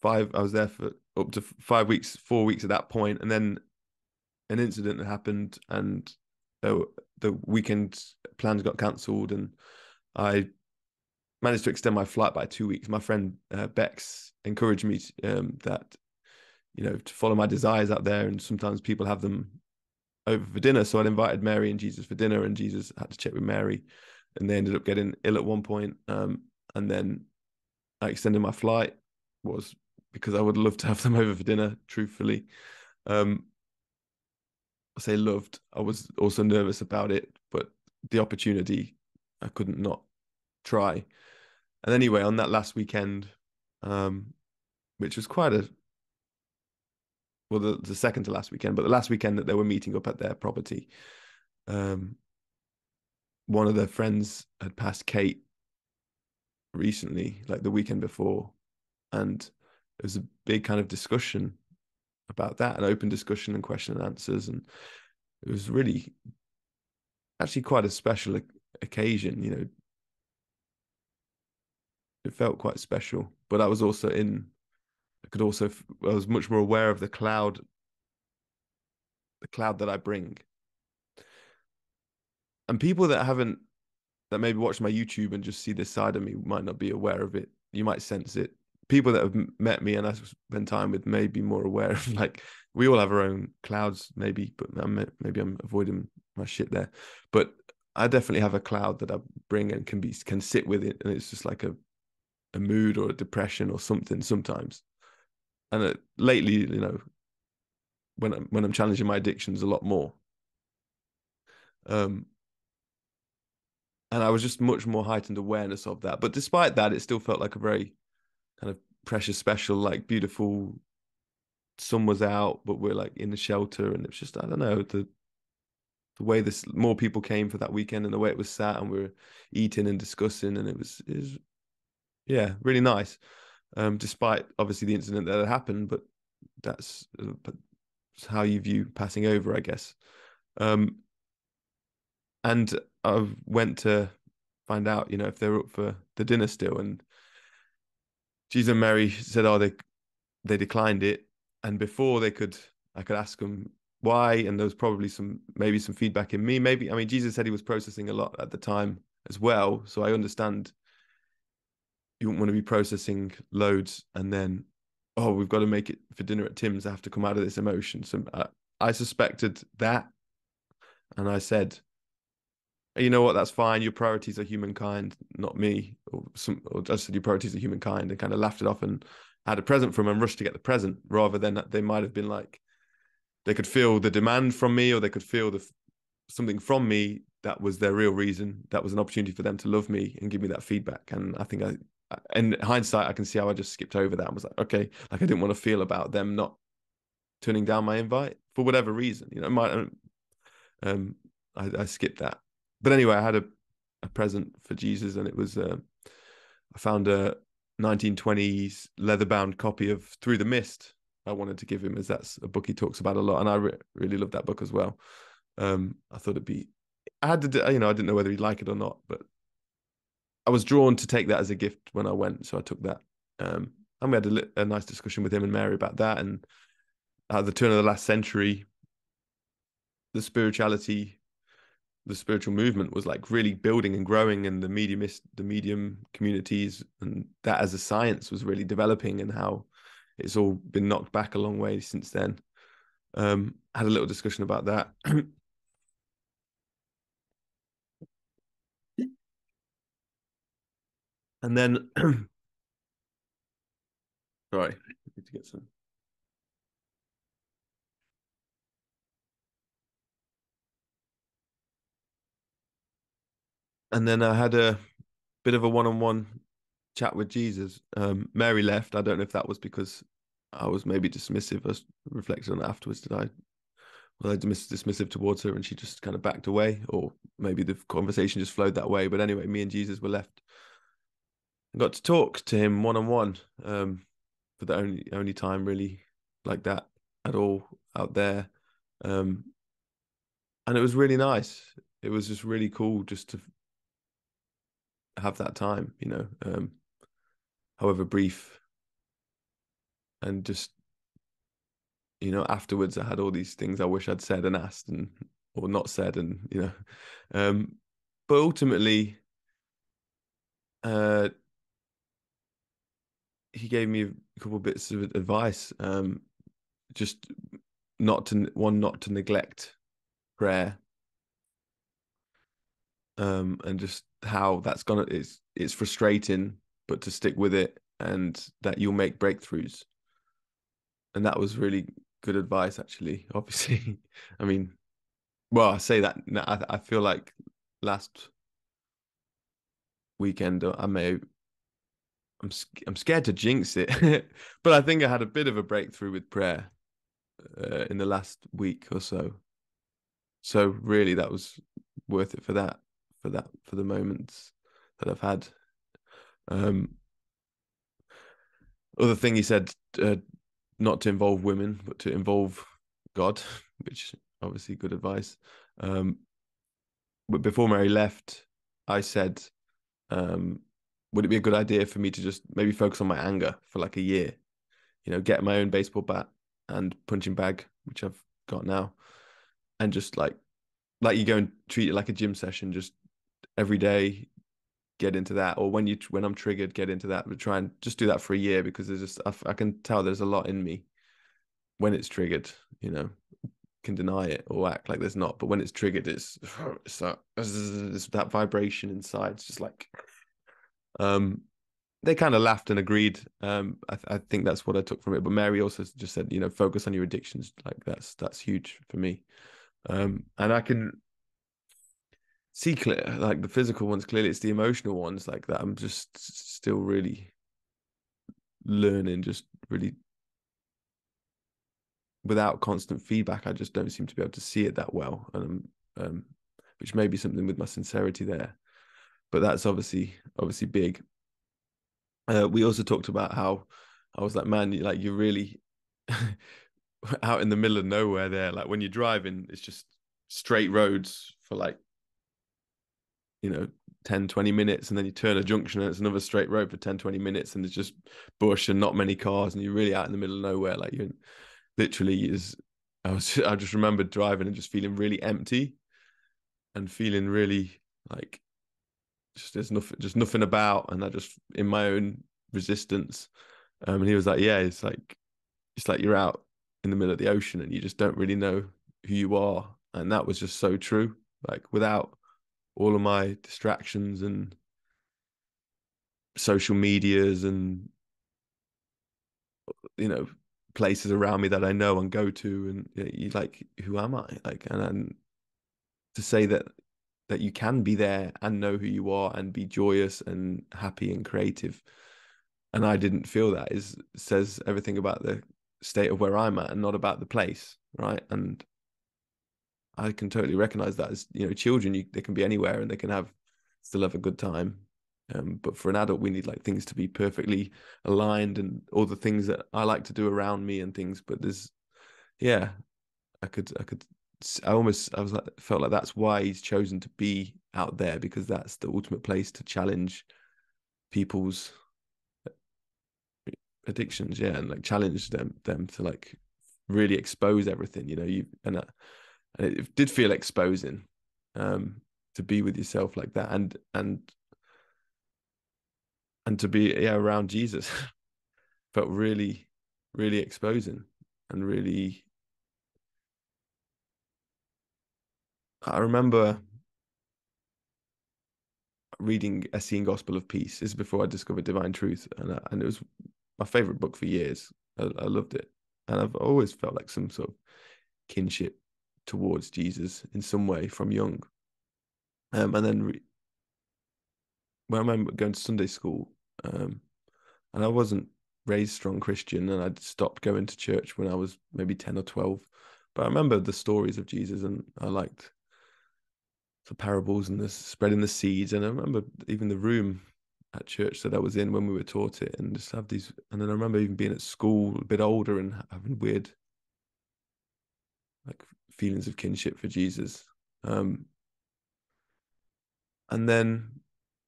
I was there for up to 5 weeks, 4 weeks at that point, and then an incident happened, and the weekend plans got cancelled, and I managed to extend my flight by 2 weeks. My friend Bex encouraged me that, you know, to follow my desires out there, and sometimes people have them over for dinner. So I'd invited Mary and Jesus for dinner, and Jesus had to check with Mary, and they ended up getting ill at one point. And then I extended my flight, was because I would love to have them over for dinner, truthfully. I say loved. I was also nervous about it, but the opportunity, I couldn't not try. And anyway, on that last weekend, which was quite a well, the second to last weekend, but the last weekend that they were meeting up at their property, um, one of their friends had passed Kate recently, like the weekend before, and there was a big kind of discussion about that, an open discussion and question and answers, and it was really actually quite a special occasion. You know, it felt quite special, but I was also I was much more aware of the cloud that I bring. And people that maybe watch my YouTube and just see this side of me might not be aware of it. You might sense it. People that have met me and I spend time with may be more aware of, like, we all have our own clouds, maybe, but maybe I'm avoiding my shit there. But I definitely have a cloud that I bring and can sit with it, and it's just like a mood or a depression or something sometimes. And lately, you know, when I'm challenging my addictions a lot more, um, and I was just much more heightened awareness of that. But despite that, it still felt like a very kind of precious, special, like beautiful. Sun was out, but we're like in the shelter, and it's just, I don't know, the way this more people came for that weekend, and the way it was sat, and we were eating and discussing, and it was yeah, really nice. Despite obviously the incident that had happened, but that's how you view passing over, I guess. Um, and I went to find out, you know, if they were up for the dinner still, and Jesus and Mary said, oh, they declined it, and before I could ask them why, and there was probably maybe some feedback in me. Maybe, I mean, Jesus said he was processing a lot at the time as well, so I understand you wouldn't want to be processing loads and then, oh, we've got to make it for dinner at Tim's. I have to come out of this emotion. So I suspected that, and I said, you know what, that's fine. Your priorities are humankind, not me. Or just said your priorities are humankind, and kind of laughed it off and had a present for him and rushed to get the present, rather than they might have been like, they could feel the demand from me, or they could feel something from me that was their real reason. That was an opportunity for them to love me and give me that feedback. And I think in hindsight, I can see how I just skipped over that and was like, okay, like I didn't want to feel about them not turning down my invite for whatever reason. Um, I skipped that. But anyway, I had a present for Jesus, and it was I found a 1920s leather-bound copy of Through the Mist. I wanted to give him, as that's a book he talks about a lot, and I really love that book as well. I thought it'd be, I had to, I didn't know whether he'd like it or not, but I was drawn to take that as a gift when I went, so I took that. And we had a nice discussion with him and Mary about that, and at the turn of the last century, the spiritual movement was like really building and growing, and the medium communities, and that as a science was really developing, and how it's all been knocked back a long way since then. Had a little discussion about that. And then, sorry, I need to get some. And then I had a bit of a one-on-one chat with Jesus. Mary left. I don't know if that was because I was maybe dismissive. I reflected on it afterwards. Was I dismissive towards her, and she just kind of backed away, or maybe the conversation just flowed that way. But anyway, me and Jesus were left. I got to talk to him one-on-one, for the only time really like that at all out there. Um, and it was really nice. It was just really cool just to have that time, however brief. And just, afterwards I had all these things I wish I'd said and asked, and or not said, and but ultimately, uh he gave me a couple of bits of advice. Just not to neglect prayer, and just how that's gonna it's frustrating, but to stick with it, and that you'll make breakthroughs. And that was really good advice, actually. Obviously, I mean, well, I say that now, I feel like last weekend I'm scared to jinx it, but I think I had a bit of a breakthrough with prayer in the last week or so. So really, that was worth it for the moments that I've had. Um, Other thing he said, not to involve women, but to involve God, which obviously good advice. Um, but before Mary left, I said, um, would it be a good idea for me to just maybe focus on my anger for like a year? Get my own baseball bat and punching bag, which I've got now, and just like you go and treat it like a gym session, just every day get into that, or when I'm triggered, get into that, but try and just do that for a year, because there's just I can tell there's a lot in me when it's triggered. Can deny it or act like there's not, but when it's triggered, it's that vibration inside. It's just like, they kind of laughed and agreed. I think that's what I took from it. But Mary also just said, focus on your addictions. Like that's huge for me. And I can see clear, like the physical ones, clearly it's the emotional ones like that. I'm just still really learning, just really without constant feedback. I just don't seem to be able to see it that well. And which may be something with my sincerity there, but that's obviously big. We also talked about how I was like, man, you're really out in the middle of nowhere there. Like when you're driving, it's just straight roads for like, 10, 20 minutes, and then you turn a junction and it's another straight road for 10, 20 minutes, and it's just bush and not many cars, and you're really out in the middle of nowhere. Like you're literally is I just remember driving and just feeling really empty, and feeling really like there's nothing about, and I just in my own resistance. And he was like, yeah, it's like you're out in the middle of the ocean and you just don't really know who you are. And that was just so true. Like without all of my distractions and social medias and, you know, places around me that I know and go to, and you like, who am I? Like, and to say that you can be there and know who you are and be joyous and happy and creative, and I didn't feel that, is says everything about the state of where I'm at and not about the place, right? And I can totally recognize that as, you know, children, they can be anywhere and they can still have a good time. But for an adult, we need like things to be perfectly aligned and all the things that I like to do around me and things. But yeah, I was like, felt like that's why he's chosen to be out there, because that's the ultimate place to challenge people's addictions. Yeah. And like challenge them to like really expose everything, you know, and it did feel exposing, to be with yourself like that, and to be around Jesus felt really, really exposing, and really. I remember reading Essene Gospel of Peace. This is before I discovered Divine Truth, and it was my favorite book for years. I loved it, and I've always felt like some sort of kinship towards Jesus in some way from young. And then when I remember going to Sunday school, and I wasn't raised strong Christian, and I'd stopped going to church when I was maybe 10 or 12. But I remember the stories of Jesus, and I liked the parables and the spreading the seeds. And I remember even the room at church that I was in when we were taught it, and just have these. And then I remember even being at school a bit older and having weird like feelings of kinship for Jesus. And then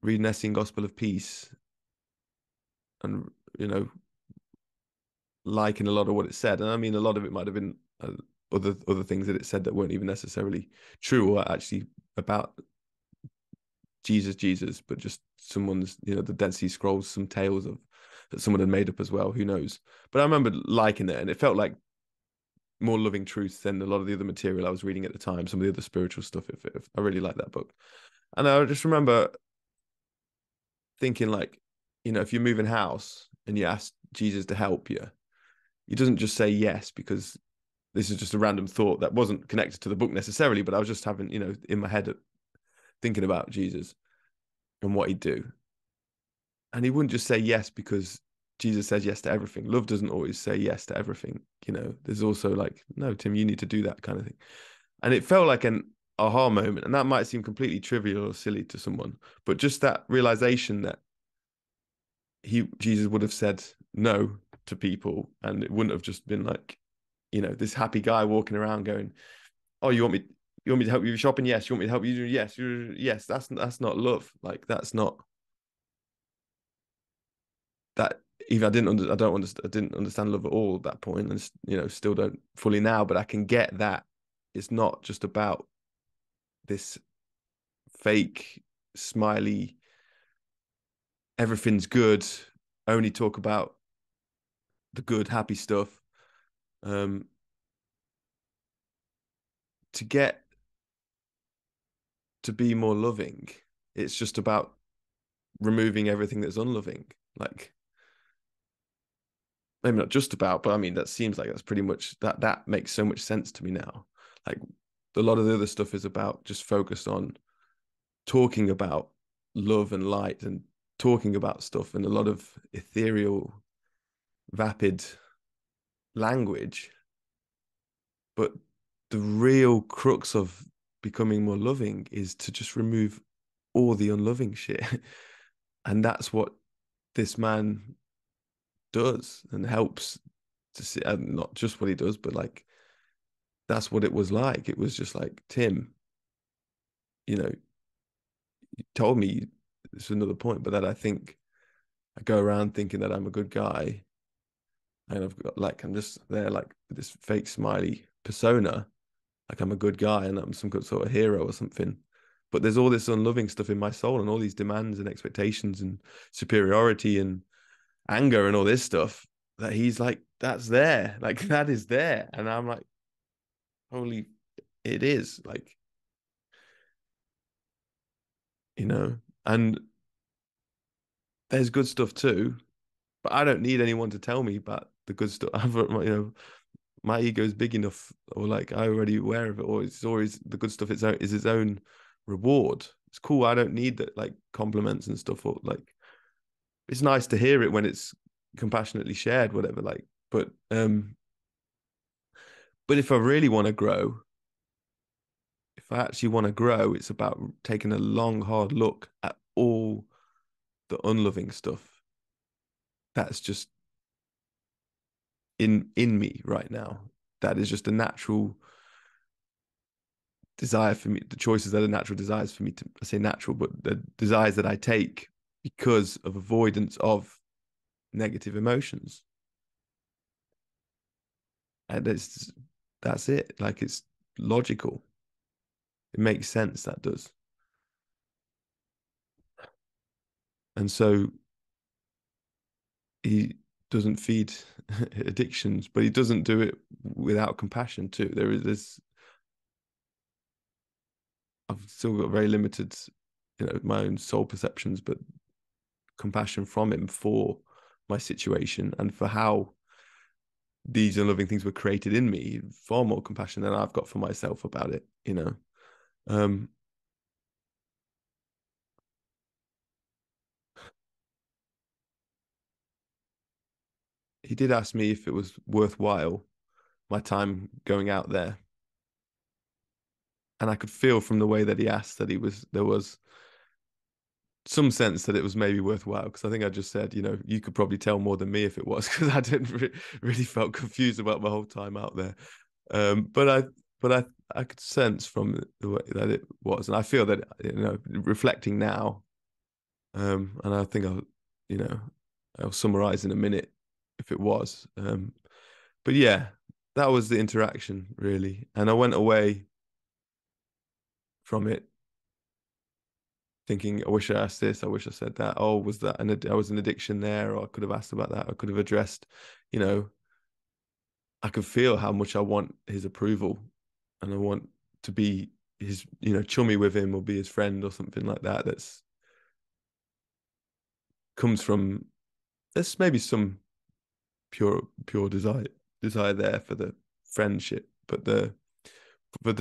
reading Essene Gospel of Peace, and, you know, liking a lot of what it said. And I mean, a lot of it might have been other things that it said that weren't even necessarily true or actually about Jesus, but just someone's, you know, the Dead Sea Scrolls, some tales of that someone had made up as well. Who knows? But I remember liking it, and it felt like more loving truth than a lot of the other material I was reading at the time. Some of the other spiritual stuff. If I really like that book, and I just remember thinking, like, you know, if you're moving house and you ask Jesus to help you, he doesn't just say yes because this is just a random thought that wasn't connected to the book necessarily, but I was just having, you know, in my head thinking about Jesus and what he'd do. And he wouldn't just say yes because Jesus says yes to everything. Love doesn't always say yes to everything. You know, there's also like, no, Tim, you need to do that kind of thing. And it felt like an aha moment. And that might seem completely trivial or silly to someone, but just that realization that Jesus would have said no to people, and it wouldn't have just been like, you know, this happy guy walking around going, oh, you want me to help you with shopping? Yes. You want me to help you? Yes. Yes. That's not love. Like, that's not that. Even I didn't understand love at all at that point, and, you know, still don't fully now, but I can get that it's not just about this fake smiley, everything's good, only talk about the good, happy stuff. Um, to get to be more loving, it's just about removing everything that's unloving. Like, maybe not just about, but I mean, that seems like that's pretty much that makes so much sense to me now. Like, a lot of the other stuff is about just focused on talking about love and light and talking about stuff, and a lot of ethereal, vapid language. But the real crux of becoming more loving is to just remove all the unloving shit. And that's what this man does and helps to see, and not just what he does, but like, that's what it was like. It was just like, Tim, you know, you told me, this is another point, but that I think I go around thinking that I'm a good guy, and I've got like, I'm just there like this fake smiley persona, like I'm a good guy and I'm some good sort of hero or something. But there's all this unloving stuff in my soul, and all these demands and expectations and superiority and anger and all this stuff that he's like that's there. Like that is there. And I'm like, holy, it is. Like, you know, and there's good stuff too, but I don't need anyone to tell me about the good stuff. My ego is big enough, or like I already aware of it, or it's always the good stuff. Is its own reward. It's cool. I don't need that like compliments and stuff, or like it's nice to hear it when it's compassionately shared, whatever. Like, but if I really want to grow, if I actually want to grow, it's about taking a long, hard look at all the unloving stuff that's just in me right now. That is just a natural desire for me. The choices that are natural desires for me to, I say natural, but the desires that I take because of avoidance of negative emotions. And that's it. Like it's logical. It makes sense. That does. And so he doesn't feed addictions, but he doesn't do it without compassion too. There is this. I've still got very limited, my own soul perceptions, but compassion from him for my situation and for how these unloving things were created in me. Far more compassion than I've got for myself about it. Um, he did ask me if it was worthwhile my time going out there, and I could feel from the way that he asked that there was some sense that it was maybe worthwhile, because I think I just said, you could probably tell more than me if it was, because I didn't really felt confused about my whole time out there. But I could sense from the way that it was, and I feel that reflecting now, and I think you know I'll summarize in a minute if it was. But yeah, that was the interaction really, and I went away from it thinking, I wish I asked this, I wish I said that. Oh, was that I was an addiction there, or I could have asked about that. I could have addressed, you know, I could feel how much I want his approval, and I want to be his, chummy with him or be his friend or something like that. That's comes from there's maybe some pure desire there for the friendship, but the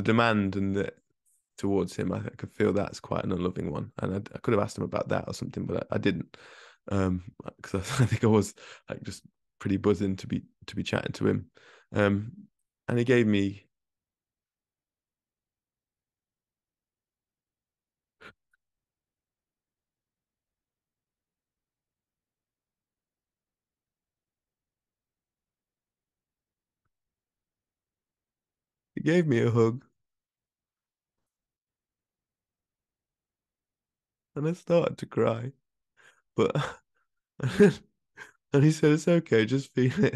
demand and the towards him, I could feel that's quite an unloving one, and I could have asked him about that or something, but I didn't, because I think I was like just pretty buzzing to be chatting to him, and he gave me a hug, and I started to cry, but and he said it's okay, just feel it.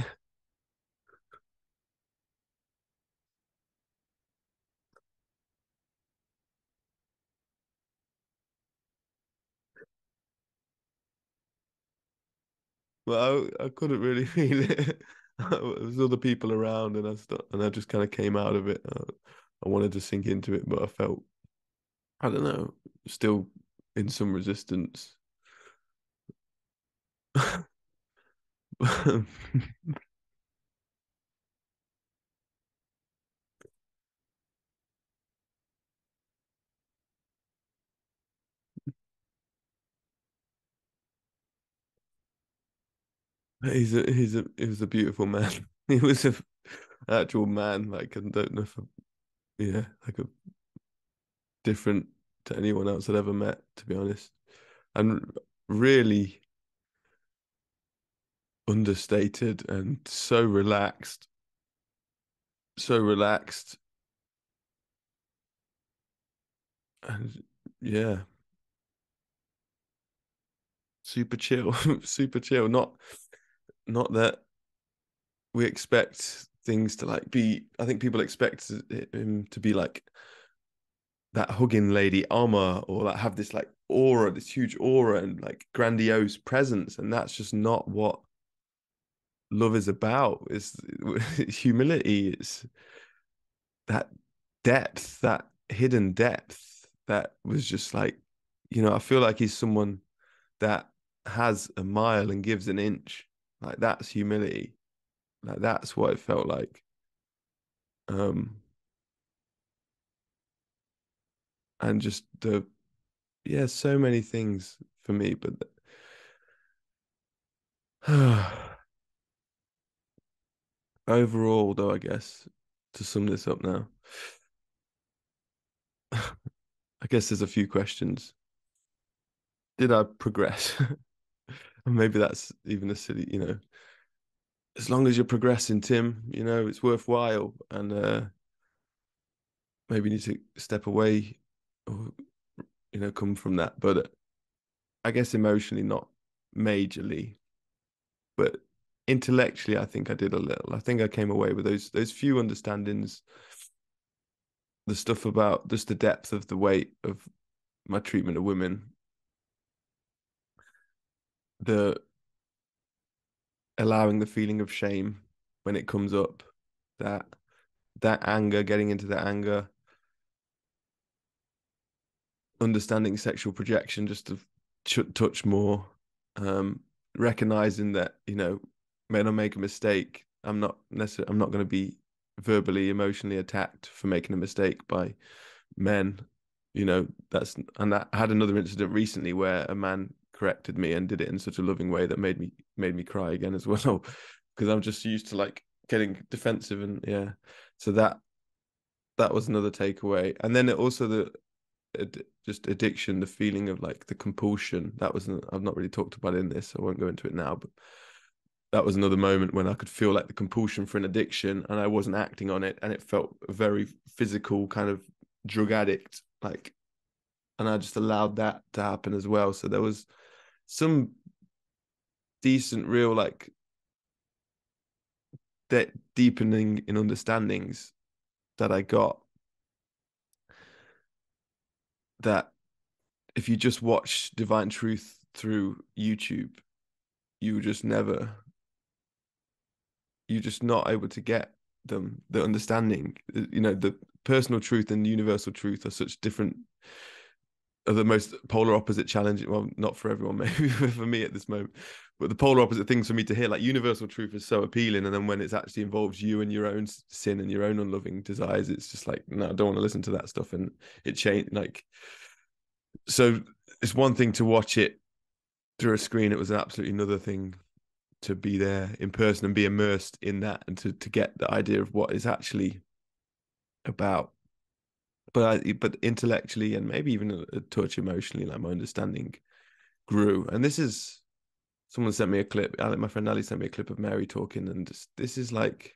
Well, I couldn't really feel it. There was other people around, and I just kind of came out of it. I wanted to sink into it, but I felt, I don't know, still in some resistance. He was a beautiful man. He was a actual man. Like I don't know if yeah, like a different to anyone else I'd ever met, to be honest, and really understated and so relaxed, and yeah, super chill, super chill. Not that we expect things to like be. I think people expect him to be like that hugging Lady Oma, or like have this like aura, this huge aura and like grandiose presence, and that's just not what love is about. It's humility. It's that depth, that hidden depth that was just like, I feel like he's someone that has a mile and gives an inch. Like that's humility. Like that's what it felt like. Um, and just yeah, so many things for me, but overall, though, I guess to sum this up now, I guess there's a few questions. Did I progress? And maybe that's even a silly, as long as you're progressing, Tim, it's worthwhile. And maybe you need to step away or, come from that. But I guess emotionally, not majorly, but intellectually, I think I did a little. I think I came away with those few understandings, the stuff about just the depth of the weight of my treatment of women, the allowing the feeling of shame when it comes up, that that anger, getting into that anger, understanding sexual projection just to touch more, um, recognizing that when I make a mistake, I'm not going to be verbally, emotionally attacked for making a mistake by men. That's and that I had another incident recently where a man corrected me and did it in such a loving way that made me cry again as well, because I'm just used to like getting defensive. And yeah, so that was another takeaway. And then also just addiction, the feeling of like the compulsion. That was I've not really talked about it in this, so I won't go into it now, but that was another moment when I could feel like the compulsion for an addiction and I wasn't acting on it, and it felt a very physical kind of drug addict like, and I just allowed that to happen as well. So there was some decent real like that deepening in understandings that I got, that if you just watch Divine Truth through YouTube, you just never you're just not able to get the understanding. The personal truth and universal truth are such different, are the most polar opposite challenge. Well, not for everyone, maybe for me at this moment, but the polar opposite things for me to hear. Like universal truth is so appealing, and then when it actually involves you and your own sin and your own unloving desires, it's just like, no, I don't want to listen to that stuff. And it changed. Like, so it's one thing to watch it through a screen. It was absolutely another thing to be there in person and be immersed in that, and to get the idea of what it's actually about. But intellectually and maybe even a touch emotionally, like my understanding grew. And this is someone sent me a clip. My friend Ali sent me a clip of Mary talking, and this is like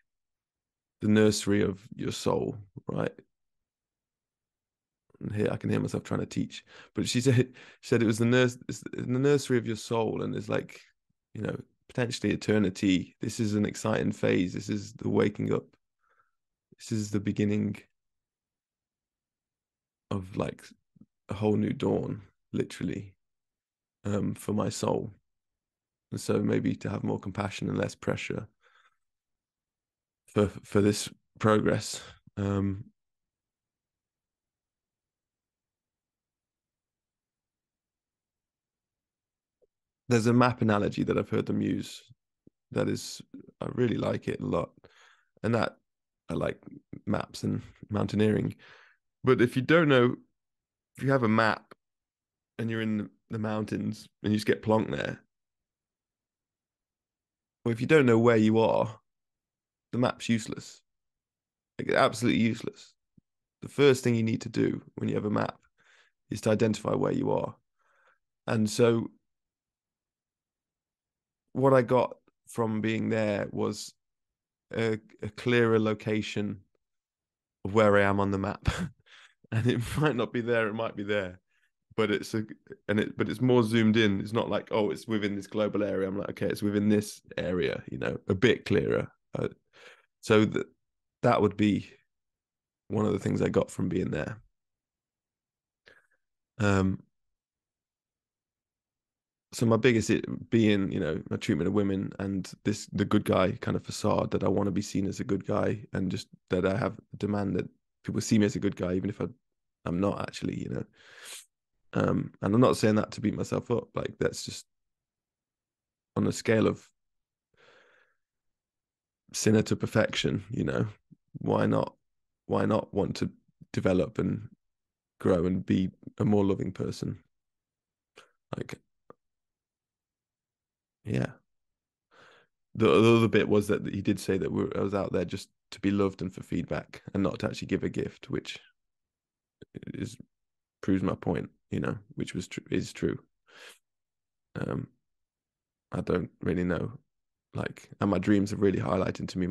the nursery of your soul, right? And here I can hear myself trying to teach, but she said it was it's the nursery of your soul, and it's like, potentially eternity. This is an exciting phase. This is the waking up. This is the beginning of like a whole new dawn, literally, for my soul. And so maybe to have more compassion and less pressure for this progress. There's a map analogy that I've heard them use that is, I really like it a lot. And that I like maps and mountaineering. But if you don't know, if you have a map and you're in the mountains and you just get plonked there, or if you don't know where you are, the map's useless. Like, absolutely useless. The first thing you need to do when you have a map is to identify where you are. And so what I got from being there was a clearer location of where I am on the map. And it might not be there, it might be there. But it's more zoomed in. It's not like, oh, it's within this global area. I'm like, okay, it's within this area, a bit clearer. So that would be one of the things I got from being there. Um, so my biggest being, my treatment of women and the good guy kind of facade that I want to be seen as a good guy, and just that I have a demand that people see me as a good guy, even if I'm not actually. And I'm not saying that to beat myself up. Like, that's just on a scale of sinner to perfection. Why not? Why not want to develop and grow and be a more loving person? Like, yeah. The other bit was that he did say that I was out there just to be loved and for feedback, and not to actually give a gift, which is proves my point, which is true. Um, I don't really know, like, and my dreams have really highlighted to me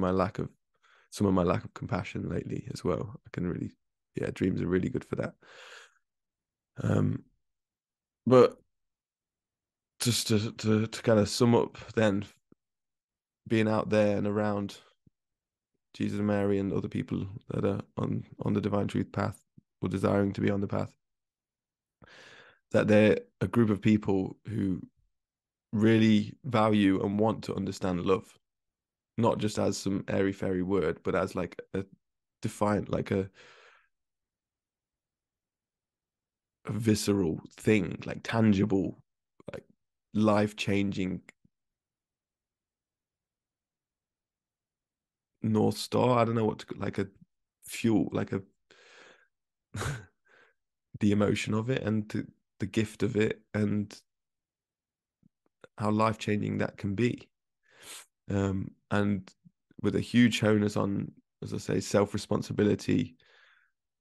some of my lack of compassion lately as well. I can really, yeah, dreams are really good for that. Um, but just to kind of sum up, then, being out there and around Jesus and Mary and other people that are on the divine truth path, or desiring to be on the path, that they're a group of people who really value and want to understand love, not just as some airy fairy word, but as like a defined, like a visceral thing, like tangible, like life changing North Star. I don't know what to, like a fuel, like a the emotion of it, and the gift of it, and how life changing that can be. And with a huge onus on, as I say, self responsibility,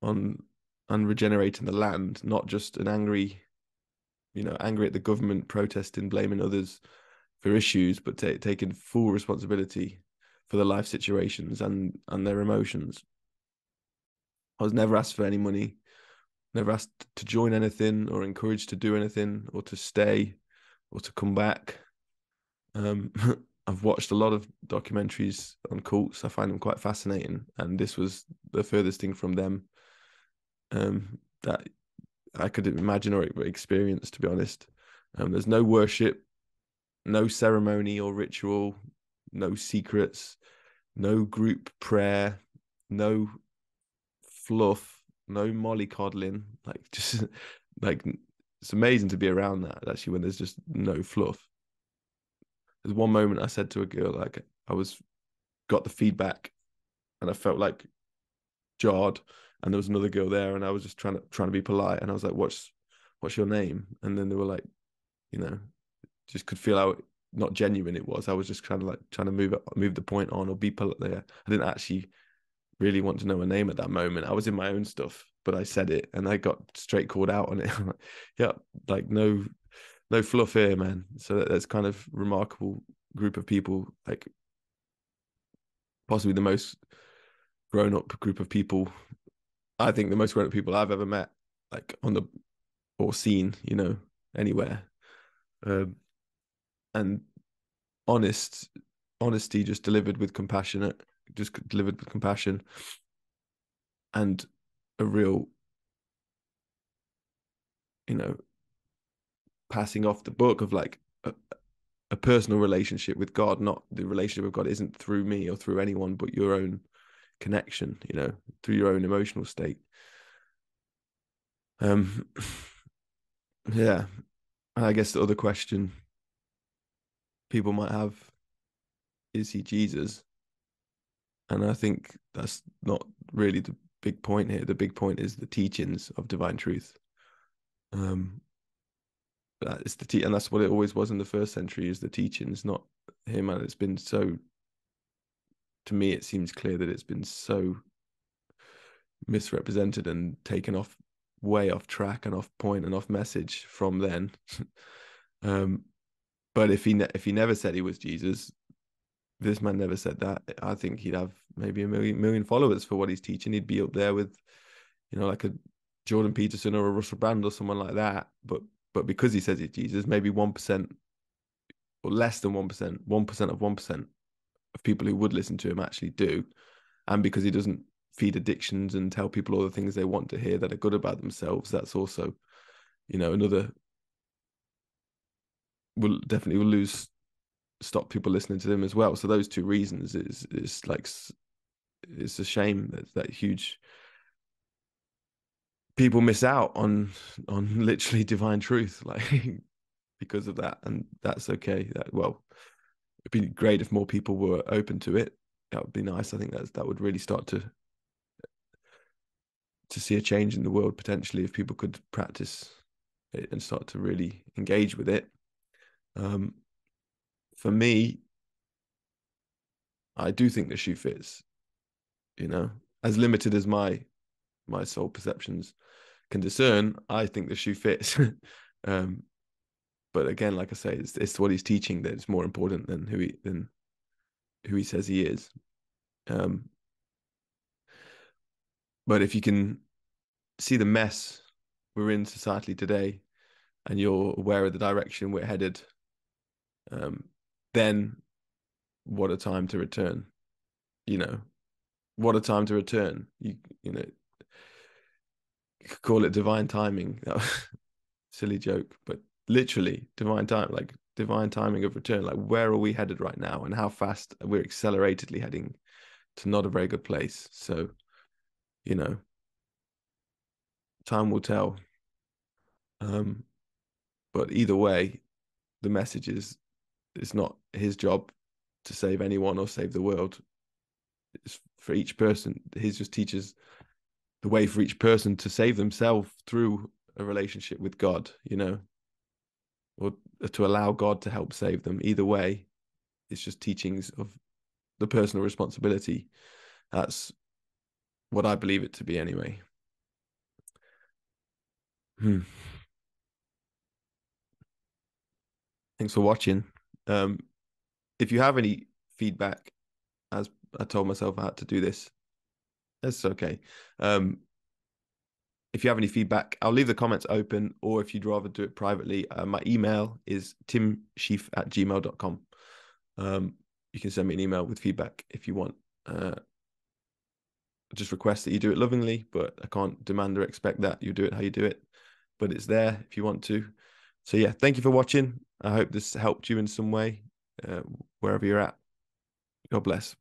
on regenerating the land, not just an angry at the government, protesting, blaming others for issues, but taking full responsibility for the life situations and their emotions. I was never asked for any money, never asked to join anything or encouraged to do anything or to stay or to come back. Um, I've watched a lot of documentaries on cults. I find them quite fascinating, and this was the furthest thing from them that I could imagine or experience, to be honest. There's no worship, no ceremony or ritual, no secrets, no group prayer, no fluff, no mollycoddling. Like, just like, it's amazing to be around that, actually, when there's just no fluff. There's one moment I said to a girl, like, got the feedback and I felt like jarred, and there was another girl there, and I was just trying to be polite, and I was like, what's your name? And then they were like, you know, just could feel how not genuine it was. I was just trying to move the point on or be polite there. I didn't actually really want to know her name at that moment. I was in my own stuff, but I said it and I got straight called out on it. Yeah, like, no fluff here, man. So that's kind of remarkable group of people, like possibly the most grown up group of people. I think the most grown up people I've ever met, like or seen, anywhere. Um, and honesty just delivered with compassion and a real, you know, passing off the book of like a personal relationship with God. Not the relationship with God isn't through me or through anyone, but your own connection, through your own emotional state. Um, yeah. And I guess the other question people might have, is he Jesus? And I think that's not really the big point here. The big point is the teachings of divine truth. That is and that's what it always was in the first century, is the teachings, not him. And it's been so, to me, it seems clear that it's been so misrepresented and taken way off track and off point and off message from then. But if he never said he was Jesus, this man never said that, I think he'd have maybe a million followers for what he's teaching. He'd be up there with, like a Jordan Peterson or a Russell Brand or someone like that. But because he says he's Jesus, maybe 1% or less than 1%, 1% of 1% of people who would listen to him actually do. And because he doesn't feed addictions and tell people all the things they want to hear that are good about themselves, that's also, another will lose, stop people listening to them as well. So those two reasons is like, it's a shame that huge people miss out on literally divine truth, like because of that. And that's okay. Well, it'd be great if more people were open to it. That would be nice. I think that would really start to see a change in the world potentially if people could practice it and start to really engage with it. For me, I do think the shoe fits, as limited as my soul perceptions can discern. I think the shoe fits. But again, like I say, it's what he's teaching that is more important than who he says he is. But if you can see the mess we're in society today, and you're aware of the direction we're headed, then what a time to return. What a time to return. You know, you could call it divine timing. Silly joke, but literally divine time, like divine timing of return. Like, where are we headed right now, and how fast we're acceleratedly heading to not a very good place. So, time will tell. But either way, the message is, it's not his job to save anyone or save the world. It's for each person. He just teaches the way for each person to save themselves through a relationship with God, or to allow God to help save them. Either way, it's just teachings of the personal responsibility. That's what I believe it to be anyway. Thanks for watching. If you have any feedback, as I told myself I had to do this, that's okay. If you have any feedback, I'll leave the comments open, or if you'd rather do it privately, my email is timshieff@gmail.com. You can send me an email with feedback if you want. Just request that you do it lovingly, but I can't demand or expect that you do it how you do it. But it's there if you want to. So yeah, thank you for watching. I hope this helped you in some way, wherever you're at. God bless.